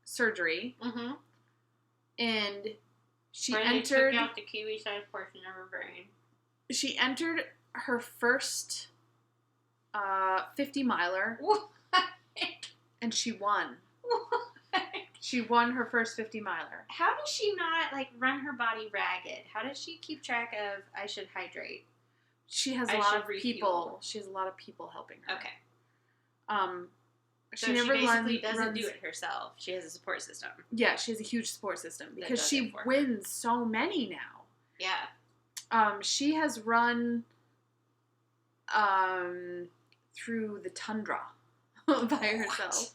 surgery. Mm-hmm. And she entered, took out the kiwi-sized portion of her brain. She entered her first 50-miler. What? And she won. What? She won her first 50-miler. How does she not, run her body ragged? How does she keep track of, I should hydrate? She has a lot of people. She has a lot of people helping her. Okay. She never basically doesn't do it herself. She has a support system. Yeah, she has a huge support system because she wins so many now. Yeah. She has run through the tundra by herself. What?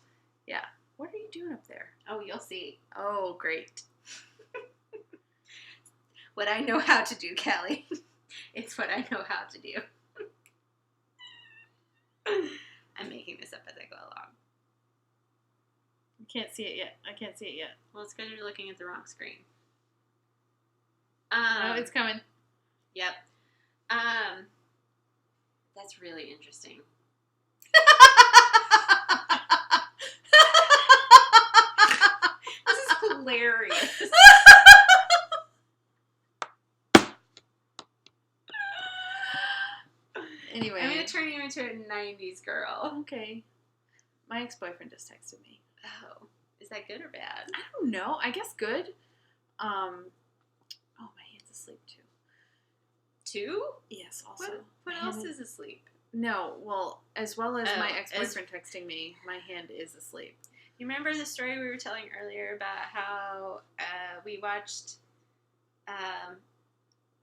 Yeah. What are you doing up there? Oh, you'll see. Oh, great. What I know how to do, Callie. It's what I know how to do. I'm making this up as I go along. I can't see it yet. Well, it's because you're looking at the wrong screen. Oh, it's coming. Yep. That's really interesting. This is hilarious. Anyway. I'm going to turn you into a 90s girl. Okay. My ex-boyfriend just texted me. Oh. Is that good or bad? I don't know. I guess good. Oh, my hand's asleep too. Two? Yes, also. What else is asleep? No, well, as well as my ex-boyfriend texting me, my hand is asleep. You remember the story we were telling earlier about how we watched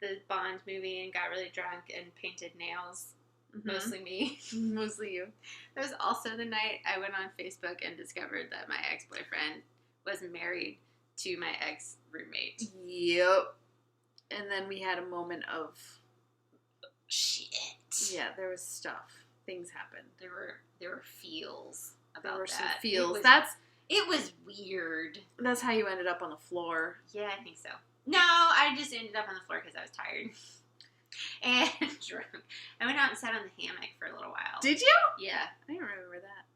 the Bond movie and got really drunk and painted nails. Mhm. Mostly me. Mostly you. That was also the night I went on Facebook and discovered that my ex-boyfriend was married to my ex-roommate. Yep. And then we had a moment of Shit. yeah, there was stuff. Things happened. There were feels about There were that. some feels. It was weird. That's how you ended up on the floor. Yeah, I think so. No, I just ended up on the floor because I was tired and drunk. I went out and sat on the hammock for a little while. Did you? Yeah. I don't remember that.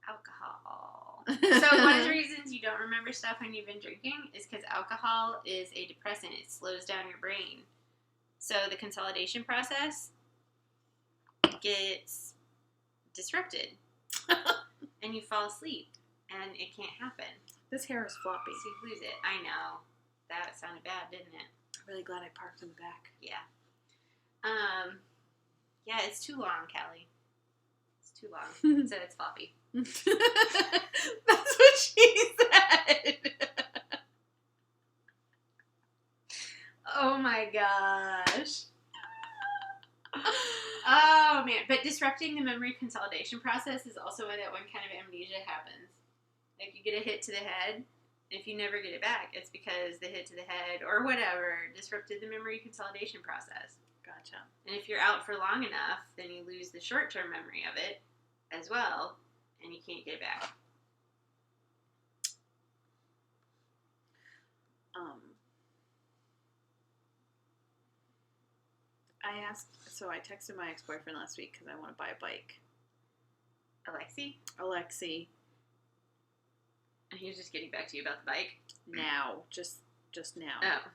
Alcohol. So one of the reasons you don't remember stuff when you've been drinking is because alcohol is a depressant. It slows down your brain. So the consolidation process gets disrupted. And you fall asleep. And it can't happen. This hair is floppy. So you lose it. I know. That sounded bad, didn't it? I'm really glad I parked in the back. Yeah. Yeah, it's too long, Callie. It's too long. So it's floppy. That's what she said. Oh my gosh. Oh man. But disrupting the memory consolidation process is also why that one kind of amnesia happens. Like you get a hit to the head, and if you never get it back, it's because the hit to the head or whatever disrupted the memory consolidation process. Gotcha. And if you're out for long enough, then you lose the short-term memory of it as well, and you can't get it back. I texted my ex-boyfriend last week because I want to buy a bike. Alexi. And he was just getting back to you about the bike? Now. Just now. Oh.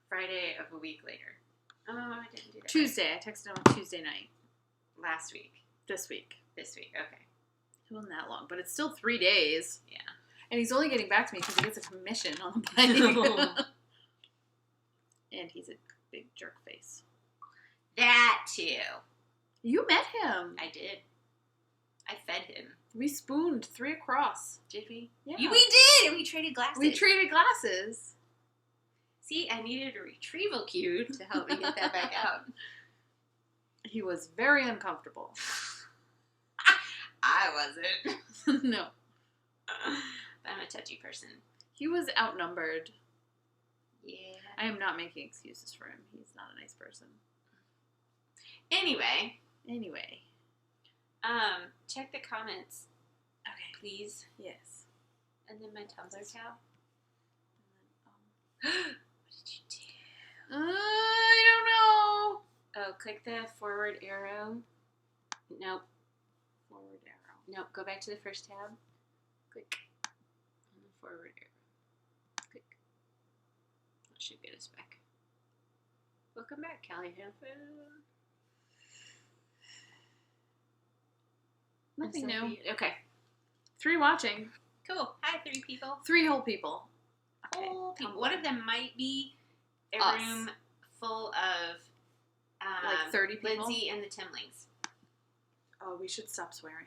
Friday of a week later. Oh, I didn't do that. Tuesday. I texted him on Tuesday night. Last week. This week. Okay. It wasn't that long, but it's still 3 days. Yeah. And he's only getting back to me because he gets a commission on the bike. And he's a big jerk face. That too. You met him. I did. I fed him. We spooned 3 across. Did we? Yeah. We did! We traded glasses. We traded glasses. See, I needed a retrieval cue to help me get that back out. He was very uncomfortable. I wasn't. No. But I'm a touchy person. He was outnumbered. Yeah. I am not making excuses for him. He's not a nice person. Anyway. Check the comments. Okay. Please. Yes. And then my Tumblr tab. And then, What did you do? I don't know. Oh, click the forward arrow. Nope. Forward arrow. Nope. Go back to the first tab. Click. And the forward arrow. Click. That should get us back. Welcome back, Callie Hanford. Nothing new. Okay. 3 watching. Cool. Hi, 3 people. 3 whole people. Whole people. One of them might be a Us. room full of Like 30 people? Lindsay and the Timlings. Oh, we should stop swearing.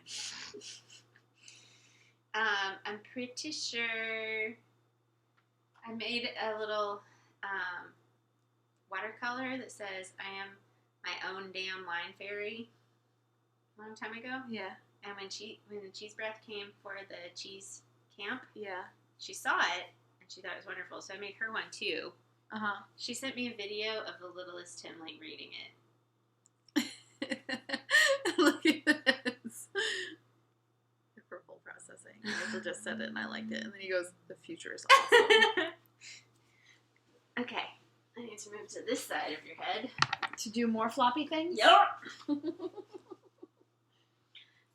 I'm pretty sure I made a little watercolor that says I am my own damn line fairy a long time ago. Yeah. And when the cheese breath came for the cheese camp, Yeah. she saw it and she thought it was wonderful. So I made her one too. Uh-huh. She sent me a video of the littlest Timling reading it. Look at this. Purple processing. Rachel just said it and I liked it. And then he goes, the future is awesome. Okay. I need to move to this side of your head. To do more floppy things? Yep.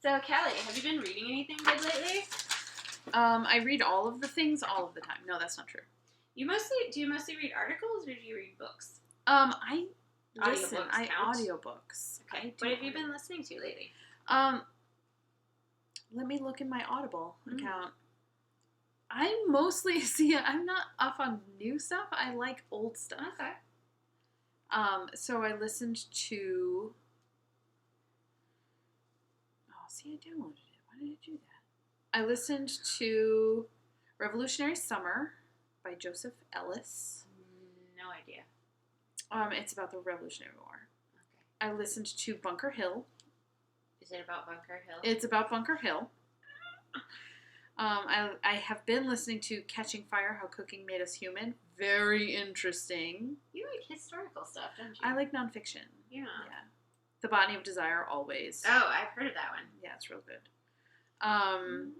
So, Callie, have you been reading anything good lately? I read all of the things all of the time. No, that's not true. Do you mostly read articles or do you read books? I listen. Audiobooks I count? audiobooks. Okay. What have you been listening to lately? Let me look in my Audible Mm. account. I'm not up on new stuff. I like old stuff. Okay. So I listened to. Oh, see, I downloaded it. Why did I do that? I listened to Revolutionary Summer by Joseph Ellis. No idea. It's about the Revolutionary War. Okay. I listened to Bunker Hill. Is it about Bunker Hill? It's about Bunker Hill. I have been listening to Catching Fire, How Cooking Made Us Human. Very interesting. You like historical stuff, don't you? I like nonfiction. Yeah. The Botany of Desire, always. Oh, I've heard of that one. Yeah, it's real good. I'm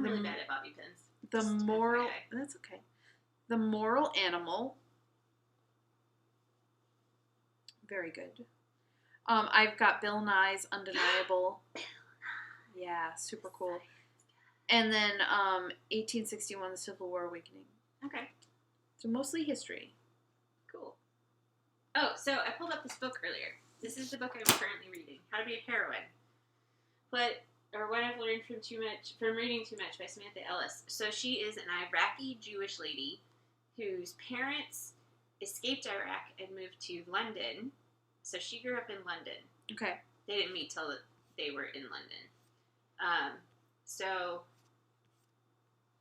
really bad at bobby pins. The Moral... That's okay. The Moral Animal. Very good. I've got Bill Nye's Undeniable. Yeah, super cool. And then 1861, The Civil War Awakening. Okay. So mostly history. Cool. Oh, so I pulled up this book earlier. This is the book I'm currently reading, How to Be a Heroine. What I've learned from reading too much by Samantha Ellis. So she is an Iraqi Jewish lady whose parents escaped Iraq and moved to London. So she grew up in London. Okay. They didn't meet till they were in London. So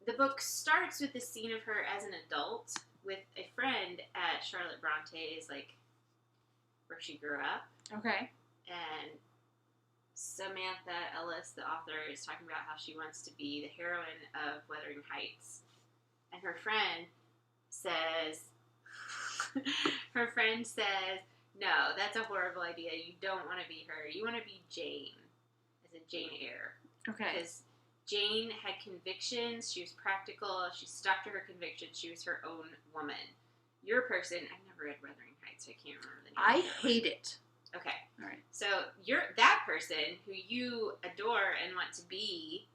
the book starts with the scene of her as an adult with a friend at Charlotte Bronte's, where she grew up. Okay. And Samantha Ellis, the author, is talking about how she wants to be the heroine of Wuthering Heights. And her friend says, no, that's a horrible idea. You don't want to be her. You want to be Jane, as in Jane Eyre. Okay. Because Jane had convictions. She was practical. She stuck to her convictions. She was her own woman. Your person, I've never read Wuthering Heights, so I can't remember the name. I hate it. Okay. All right. So that person who you adore and want to be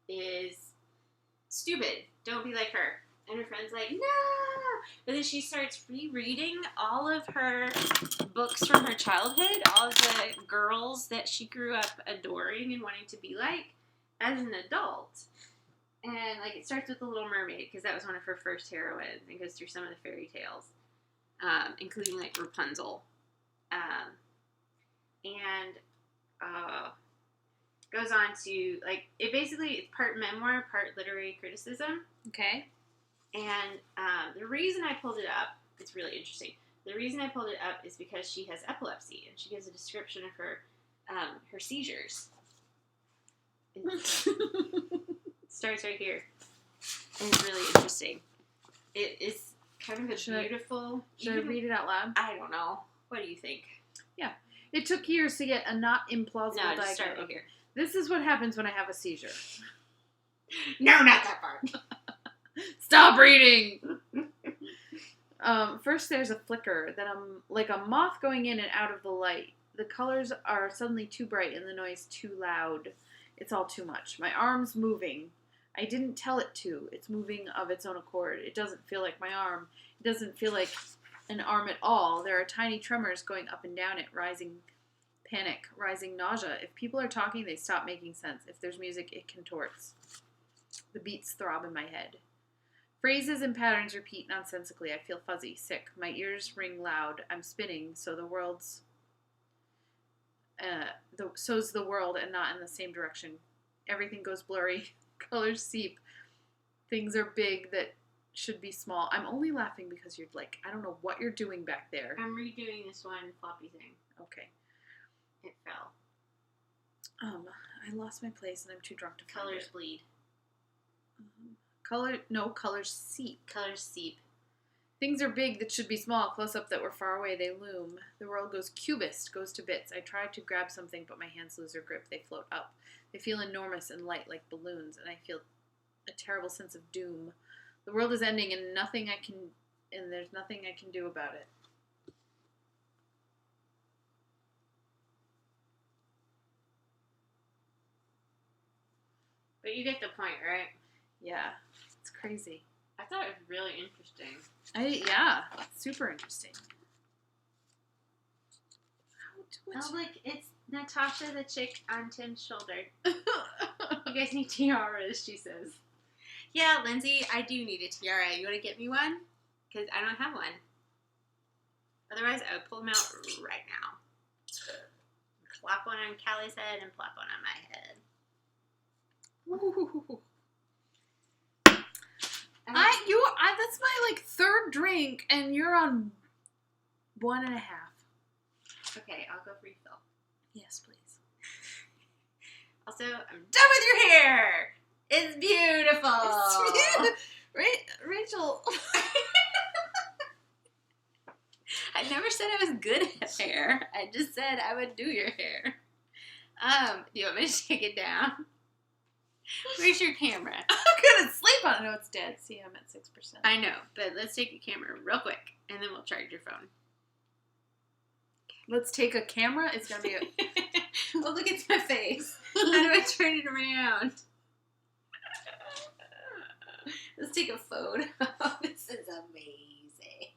is stupid. Don't be like her. And her friend's like, no! But then she starts rereading all of her books from her childhood, all of the girls that she grew up adoring and wanting to be like as an adult. And, it starts with The Little Mermaid, because that was one of her first heroines, and goes through some of the fairy tales, including, Rapunzel. And goes on to, it's part memoir, part literary criticism. Okay. And the reason I pulled it up, it's really interesting. The reason I pulled it up is because she has epilepsy, and she gives a description of her seizures. It starts right here. And it's really interesting. It is kind of a beautiful... Should I read it out loud? I don't know. What do you think? Yeah. It took years to get a not implausible diagnosis. Just start right here. This is what happens when I have a seizure. No, not that part. Stop reading! First there's a flicker, then like a moth going in and out of the light. The colors are suddenly too bright and the noise too loud. It's all too much. My arm's moving. I didn't tell it to. It's moving of its own accord. It doesn't feel like my arm. It doesn't feel like an arm at all. There are tiny tremors going up and down it, rising panic, rising nausea. If people are talking, they stop making sense. If there's music, it contorts. The beats throb in my head. Phrases and patterns repeat nonsensically. I feel fuzzy, sick. My ears ring loud. I'm spinning, so the world's... so's the world, and not in the same direction. Everything goes blurry. Colors seep. Things are big that should be small. I'm only laughing because you're I don't know what you're doing back there. I'm redoing this one floppy thing. Okay. It fell. I lost my place and I'm too drunk to find Colors it. bleed. Colors seep. Colors seep. Things are big that should be small. Close up that were far away, they loom. The world goes cubist, goes to bits. I try to grab something, but my hands lose their grip. They float up. They feel enormous and light like balloons, and I feel a terrible sense of doom. The world is ending, and there's nothing I can do about it. But you get the point, right? Yeah, it's crazy. I thought it was really interesting. Yeah, super interesting. It's Natasha the chick on Tim's shoulder. You guys need tiaras, she says. Yeah, Lindsay, I do need a tiara. You want to get me one? Because I don't have one. Otherwise, I would pull them out right now. Plop one on Callie's head and plop one on my head. Ooh. That's my third drink, and you're on 1.5. Okay, I'll go refill. Yes, please. Also, I'm done with your hair. It's beautiful. Rachel. I never said I was good at hair. I just said I would do your hair. Do you want me to take it down? Where's your camera? I'm gonna sleep on it. No, it's dead. See, I'm at 6%. I know, but let's take a camera real quick, and then we'll charge your phone. Let's take a camera. It's gonna be a... Oh, look, it's my face. How do I turn it around? Let's take a photo. This is amazing.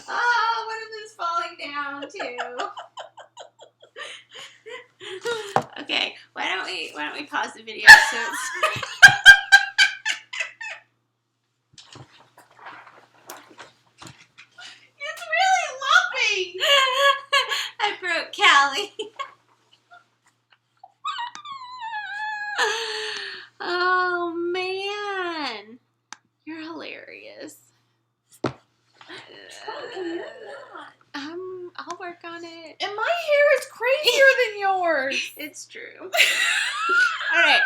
Oh, one of them's falling down too. Okay, why don't we pause the video so it's It's really lumpy. I broke Callie. Oh man, you're hilarious. I'll work on it. And my hair is crazier than yours. It's true. All right,